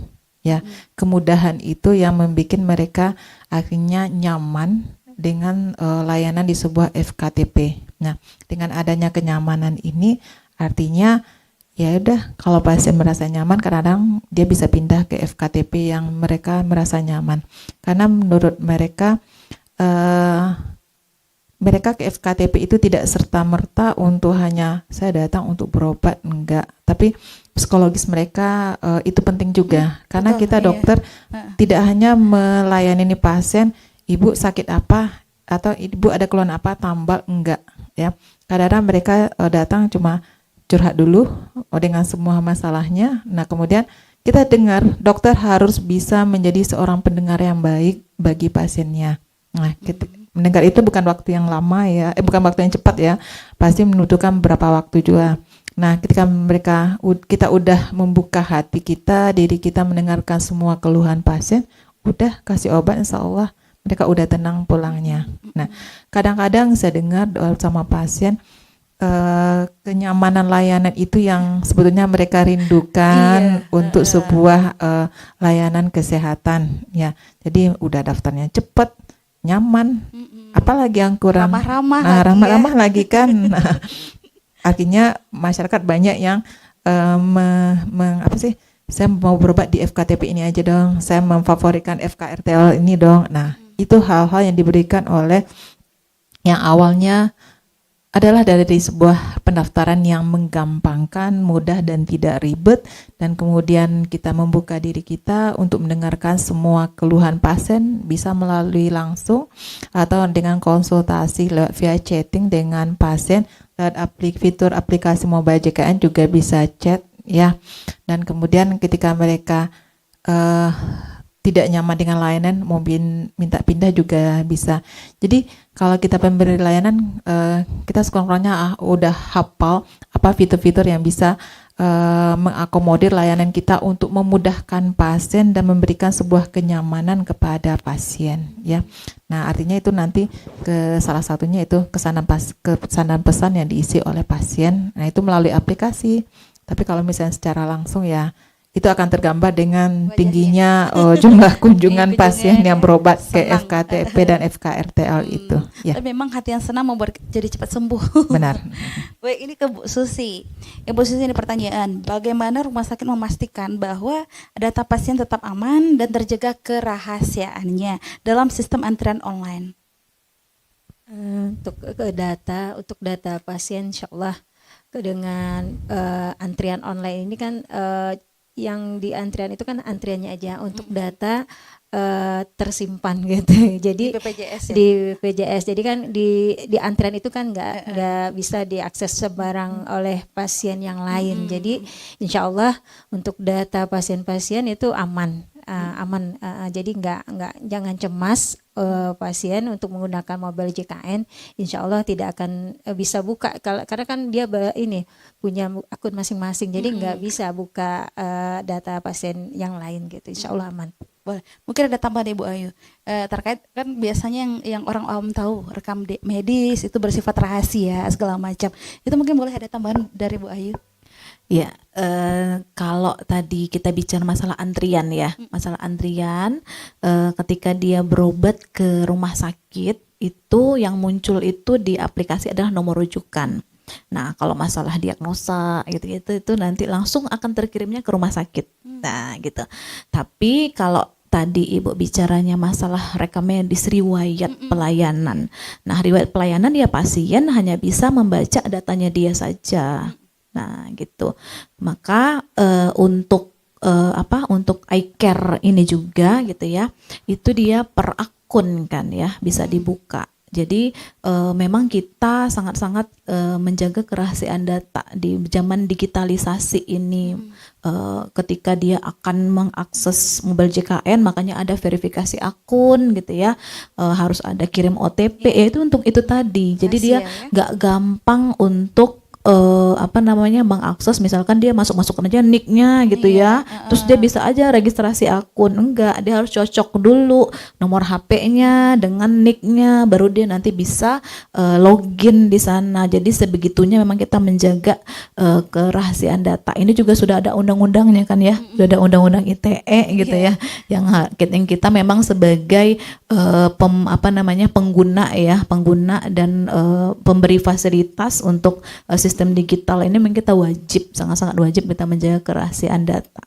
Ya, kemudahan itu yang membuat mereka akhirnya nyaman dengan layanan di sebuah FKTP. Nah, dengan adanya kenyamanan ini artinya ya udah, kalau pasien merasa nyaman, kadang dia bisa pindah ke FKTP yang mereka merasa nyaman. Karena menurut mereka mereka ke FKTP itu tidak serta-merta untuk hanya saya datang untuk berobat, enggak. Tapi psikologis mereka itu penting juga. Karena kita dokter tidak hanya melayani pasien, ibu sakit apa, atau ibu ada keluhan apa, tambal, enggak. Ya, kadang-kadang mereka datang cuma curhat dulu dengan semua masalahnya. Nah, kemudian kita dengar, dokter harus bisa menjadi seorang pendengar yang baik bagi pasiennya. Nah, mendengar itu bukan waktu yang lama ya, bukan waktu yang cepat ya, pasti membutuhkan beberapa waktu juga. Nah, ketika kita udah membuka hati kita, diri kita mendengarkan semua keluhan pasien, udah kasih obat, insya Allah mereka udah tenang pulangnya. Nah, kadang-kadang saya dengar sama pasien, kenyamanan layanan itu yang sebetulnya mereka rindukan untuk sebuah layanan kesehatan ya. Jadi udah daftarnya cepat, nyaman, apalagi yang kurang ramah-ramah lagi kan. Nah, akhirnya masyarakat banyak yang saya mau berobat di FKTP ini aja dong, saya memfavoritkan FKRTL ini dong. Nah, itu hal-hal yang diberikan oleh yang awalnya adalah dari sebuah pendaftaran yang menggampangkan, mudah dan tidak ribet, dan kemudian kita membuka diri kita untuk mendengarkan semua keluhan pasien, bisa melalui langsung atau dengan konsultasi lewat via chatting dengan pasien lewat fitur aplikasi mobile JKN juga bisa chat ya. Dan kemudian ketika mereka tidak nyaman dengan layanan, mau minta pindah juga bisa. Jadi kalau kita pemberi layanan, kita sekurang-kurangnya udah hafal apa fitur-fitur yang bisa mengakomodir layanan kita untuk memudahkan pasien dan memberikan sebuah kenyamanan kepada pasien ya. Nah, artinya itu nanti salah satunya itu kesanan pesan yang diisi oleh pasien. Nah, itu melalui aplikasi. Tapi kalau misalnya secara langsung ya itu akan tergambar dengan tingginya jumlah kunjungan pasien yang berobat ke FKTP dan FKRTL itu. Ya.
Tapi memang hati yang senang membuat jadi cepat sembuh.
Benar.
Baik, ini ke Bu Susi. Ibu Susi, ini pertanyaan, bagaimana rumah sakit memastikan bahwa data pasien tetap aman dan terjaga kerahasiaannya dalam sistem antrian online?
Untuk data pasien, insya Allah dengan antrian online ini kan yang di antrian itu kan antriannya aja, untuk data tersimpan gitu. Jadi di BPJS. Jadi kan di antrian itu kan nggak bisa diakses sebarang oleh pasien yang lain. Jadi insya Allah untuk data pasien-pasien itu aman. Jadi jangan cemas pasien untuk menggunakan mobile JKN, insya Allah tidak akan bisa buka karena kan dia punya akun masing-masing, jadi nggak bisa buka data pasien yang lain gitu, insya Allah aman.
Boleh. Mungkin ada tambahan Ibu Ayu terkait kan biasanya yang orang awam tahu rekam medis itu bersifat rahasia segala macam, itu mungkin boleh ada tambahan dari Bu Ayu?
Ya, kalau tadi kita bicara masalah antrian ya, masalah antrian ketika dia berobat ke rumah sakit itu yang muncul itu di aplikasi adalah nomor rujukan. Nah, kalau masalah diagnosa gitu itu nanti langsung akan terkirimnya ke rumah sakit. Nah, gitu. Tapi kalau tadi Ibu bicaranya masalah rekam medis riwayat pelayanan. Nah, riwayat pelayanan ya pasien hanya bisa membaca datanya dia saja. Nah, gitu. Maka untuk iCare ini juga gitu ya, itu dia per akun kan ya, bisa dibuka. Jadi memang kita sangat-sangat menjaga kerahasiaan data di zaman digitalisasi ini. Ketika dia akan mengakses mobile JKN, makanya ada verifikasi akun gitu ya, harus ada kirim OTP, ya itu untuk itu tadi. Jadi dia nggak gampang untuk mengakses, misalkan dia masuk aja nicknya gitu ya, terus dia bisa aja registrasi akun. Enggak, dia harus cocok dulu nomor HP-nya dengan nicknya, baru dia nanti bisa login di sana. Jadi sebegitunya memang kita menjaga kerahasiaan data. Ini juga sudah ada undang-undangnya kan ya, sudah ada undang-undang ITE gitu ya, yang kita memang sebagai pengguna dan pemberi fasilitas untuk sistem digital ini memang kita sangat-sangat wajib kita menjaga kerahasiaan data.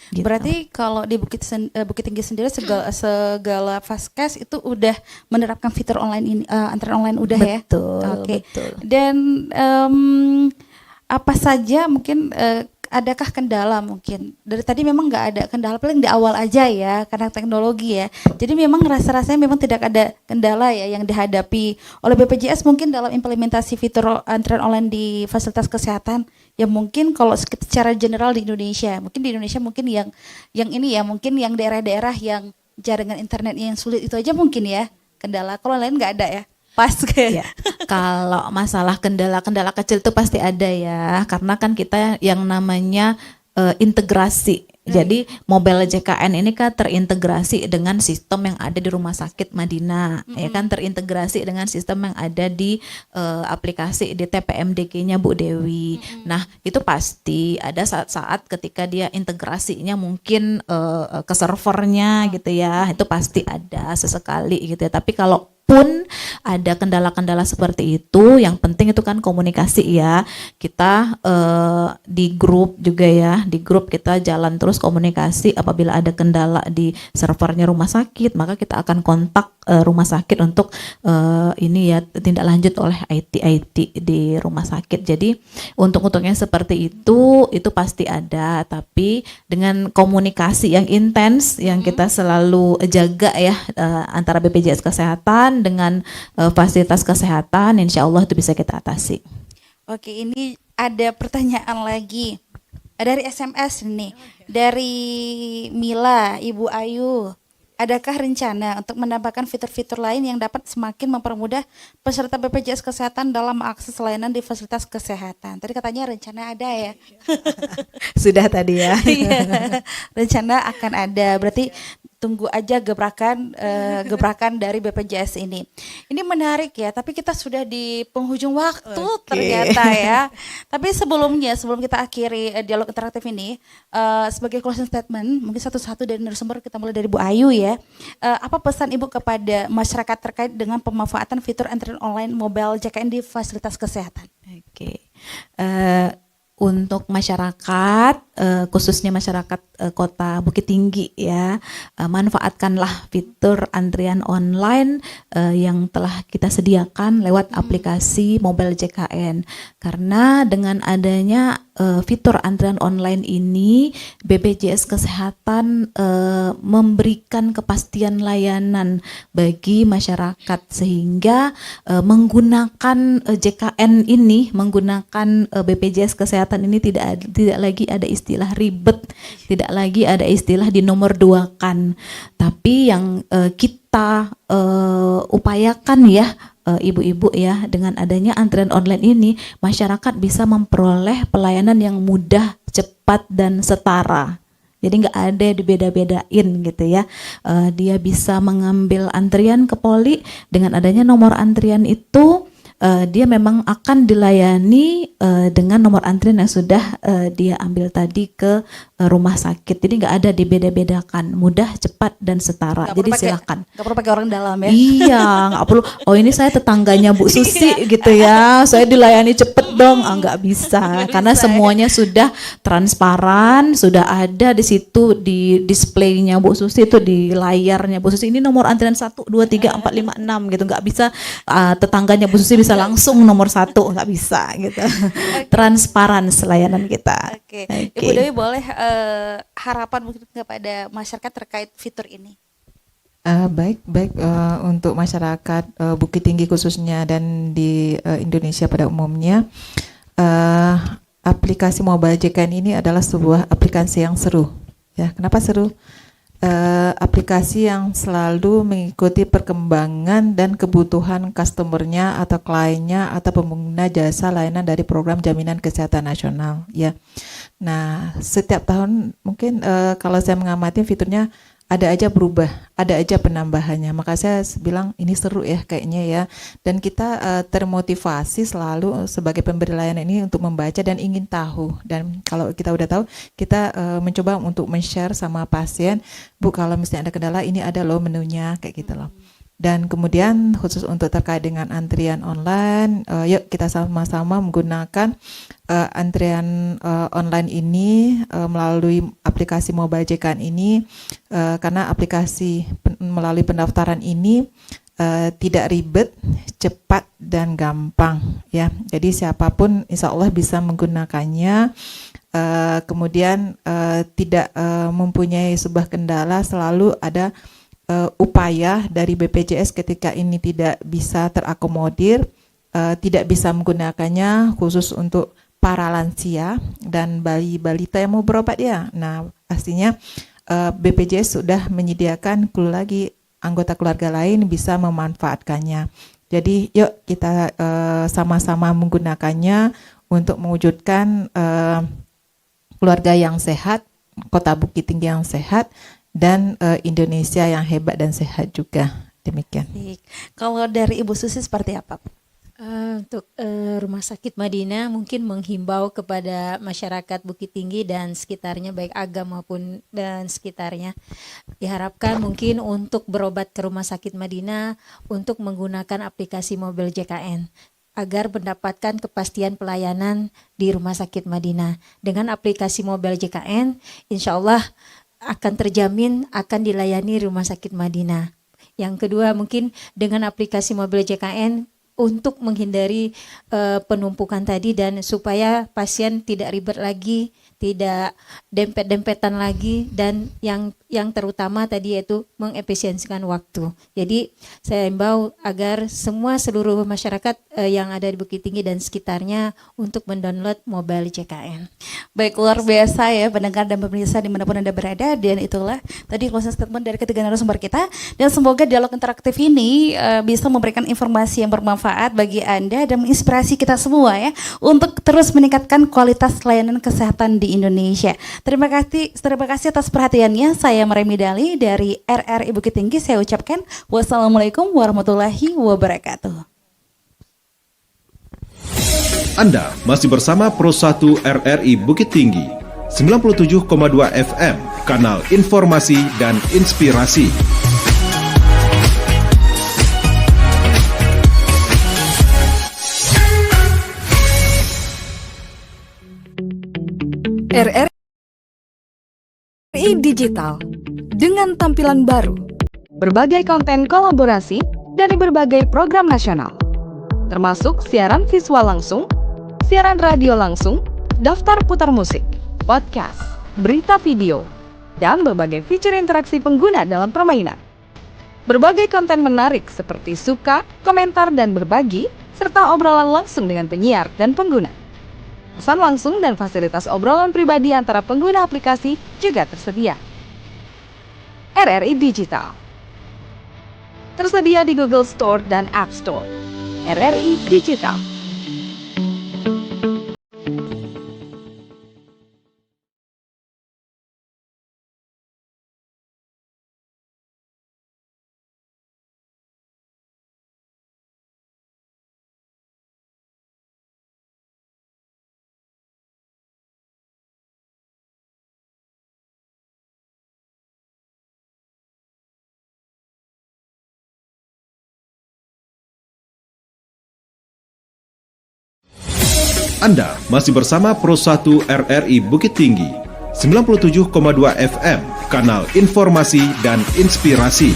Gitu.
Berarti kalau di Bukit Tinggi sendiri segala Vaskes itu udah menerapkan fitur online ini, antrian online udah ya?
Betul.
Dan apa saja mungkin adakah kendala mungkin? Dari tadi memang nggak ada kendala, paling di awal aja ya karena teknologi ya. Jadi memang rasa-rasanya memang tidak ada kendala ya yang dihadapi oleh BPJS mungkin dalam implementasi fitur antrian online di fasilitas kesehatan. Ya mungkin kalau secara general di Indonesia mungkin yang ini ya, mungkin yang daerah-daerah yang jaringan internetnya yang sulit itu aja mungkin ya kendala. Kalau lain nggak ada ya. Pas kayak.
Ya, kalau masalah kendala-kendala kecil itu pasti ada ya, karena kan kita yang namanya integrasi. Jadi mobile JKN ini kan terintegrasi dengan sistem yang ada di Rumah Sakit Madinah, ya kan, terintegrasi dengan sistem yang ada di aplikasi di TPMDK-nya Bu Dewi. Nah, itu pasti ada saat-saat ketika dia integrasinya mungkin ke servernya gitu ya, itu pasti ada sesekali gitu ya. Tapi kalau pun ada kendala-kendala seperti itu, yang penting itu kan komunikasi ya. Kita di grup juga ya, di grup kita jalan terus komunikasi. Apabila ada kendala di servernya rumah sakit, maka kita akan kontak rumah sakit untuk tindak lanjut oleh IT di rumah sakit. Jadi untuknya seperti itu pasti ada, tapi dengan komunikasi yang intens yang kita selalu jaga ya, antara BPJS Kesehatan dengan fasilitas kesehatan, insya Allah itu bisa kita atasi.
Oke, ini ada pertanyaan lagi dari SMS nih, dari Mila, Ibu Ayu. adakah rencana untuk menambahkan fitur-fitur lain yang dapat semakin mempermudah peserta BPJS Kesehatan dalam akses layanan di fasilitas kesehatan? Tadi katanya rencana ada ya?
Sudah tadi ya.
Iya, rencana akan ada. Berarti tunggu aja gebrakan dari BPJS ini. Ini menarik ya, tapi kita sudah di penghujung waktu ternyata ya. Tapi sebelum kita akhiri dialog interaktif ini, sebagai closing statement, mungkin satu-satu dari narasumber, kita mulai dari Bu Ayu ya. Apa pesan Ibu kepada masyarakat terkait dengan pemanfaatan fitur antrian online mobile JKN di fasilitas kesehatan?
Oke. Untuk masyarakat, khususnya masyarakat Kota Bukit Tinggi ya, manfaatkanlah fitur antrian online yang telah kita sediakan lewat aplikasi mobile JKN. Karena dengan adanya fitur antrian online ini, BPJS Kesehatan memberikan kepastian layanan bagi masyarakat, sehingga menggunakan JKN ini, menggunakan BPJS Kesehatan ini tidak lagi ada istilah ribet, tidak lagi ada istilah dinomor duakan. Tapi yang kita upayakan ya, ibu-ibu ya, dengan adanya antrian online ini, masyarakat bisa memperoleh pelayanan yang mudah, cepat, dan setara. Jadi nggak ada dibeda-bedain gitu ya. Dia bisa mengambil antrian ke poli, dengan adanya nomor antrian itu dia memang akan dilayani dengan nomor antrian yang sudah dia ambil tadi ke rumah sakit. Jadi nggak ada dibeda-bedakan, mudah, cepat, dan setara. Jadi silakan.
Nggak perlu pakai orang dalam ya?
Iya, nggak perlu. Oh ini saya tetangganya Bu Susi gitu ya, saya dilayani cepet dong. Nggak bisa, karena semuanya sudah transparan, sudah ada di situ di displaynya Bu Susi, itu di layarnya Bu Susi. Ini nomor antrian 1, 2, 3, 4, 5, 6 gitu. Nggak bisa tetangganya Bu Susi bisa langsung nomor 1, nggak bisa gitu. Transparan layanan kita.
Oke. Ibu Dewi boleh harapan mungkin kepada masyarakat terkait fitur ini?
Baik, untuk masyarakat Bukit Tinggi khususnya dan di Indonesia pada umumnya, aplikasi mobile JKN ini adalah sebuah aplikasi yang seru. Ya, kenapa seru? Aplikasi yang selalu mengikuti perkembangan dan kebutuhan customernya atau kliennya atau pengguna jasa layanan dari program jaminan kesehatan nasional ya. Nah, setiap tahun mungkin kalau saya mengamati fiturnya ada aja berubah, ada aja penambahannya. Maka saya bilang ini seru ya kayaknya ya. Dan kita termotivasi selalu sebagai pemberi layanan ini untuk membaca dan ingin tahu. Dan kalau kita udah tahu, kita mencoba untuk men-share sama pasien, Bu kalau misalnya ada kendala ini ada loh menunya kayak gitu loh. Dan kemudian khusus untuk terkait dengan antrian online, yuk kita sama-sama menggunakan antrian online ini melalui aplikasi mobile JKN ini, karena aplikasi melalui pendaftaran ini tidak ribet, cepat, dan gampang ya. Jadi siapapun insya Allah bisa menggunakannya. Kemudian tidak mempunyai sebuah kendala, selalu ada upaya dari BPJS ketika ini tidak bisa terakomodir, tidak bisa menggunakannya khusus untuk para lansia dan balita yang mau berobat ya. Nah, pastinya BPJS sudah menyediakan lagi anggota keluarga lain bisa memanfaatkannya. Jadi yuk kita sama-sama menggunakannya untuk mewujudkan keluarga yang sehat, Kota Bukit Tinggi yang sehat, dan Indonesia yang hebat dan sehat juga. Demikian.
Kalau dari Ibu Susi seperti apa?
Untuk Rumah Sakit Madinah mungkin menghimbau kepada masyarakat Bukit Tinggi dan sekitarnya, baik Agam maupun dan sekitarnya, diharapkan mungkin untuk berobat ke Rumah Sakit Madinah untuk menggunakan aplikasi mobil JKN agar mendapatkan kepastian pelayanan di Rumah Sakit Madinah. Dengan aplikasi mobil JKN, insya Allah akan terjamin akan dilayani Rumah Sakit Madinah. Yang kedua, mungkin dengan aplikasi mobil JKN untuk menghindari penumpukan tadi dan supaya pasien tidak ribet lagi, tidak dempet-dempetan lagi, dan yang terutama tadi yaitu mengefisiensikan waktu. Jadi saya himbau agar seluruh masyarakat yang ada di Bukit Tinggi dan sekitarnya untuk mendownload mobile JKN.
Baik, luar biasa ya pendengar dan pemirsa dimanapun Anda berada. Dan itulah tadi closing statement dari ketiga narasumber kita. Dan semoga dialog interaktif ini bisa memberikan informasi yang bermanfaat bagi Anda dan menginspirasi kita semua ya untuk terus meningkatkan kualitas layanan kesehatan di Indonesia. Terima kasih atas perhatiannya. Saya Maremi Dali dari RRI Bukit Tinggi. Saya ucapkan wassalamualaikum warahmatullahi wabarakatuh.
Anda masih bersama Pro 1 RRI Bukit Tinggi 97,2 FM, kanal informasi dan inspirasi.
RRI Digital dengan tampilan baru, berbagai konten kolaborasi dari berbagai program nasional, termasuk siaran visual langsung, siaran radio langsung, daftar putar musik, podcast, berita video, dan berbagai fitur interaksi pengguna dalam permainan. Berbagai konten menarik seperti suka, komentar, dan berbagi, serta obrolan langsung dengan penyiar dan pengguna. Pesan langsung dan fasilitas obrolan pribadi antara pengguna aplikasi juga tersedia. RRI Digital tersedia di Google Store dan App Store. RRI Digital.
Anda masih bersama Pro 1 RRI Bukit Tinggi 97,2 FM, kanal informasi dan inspirasi.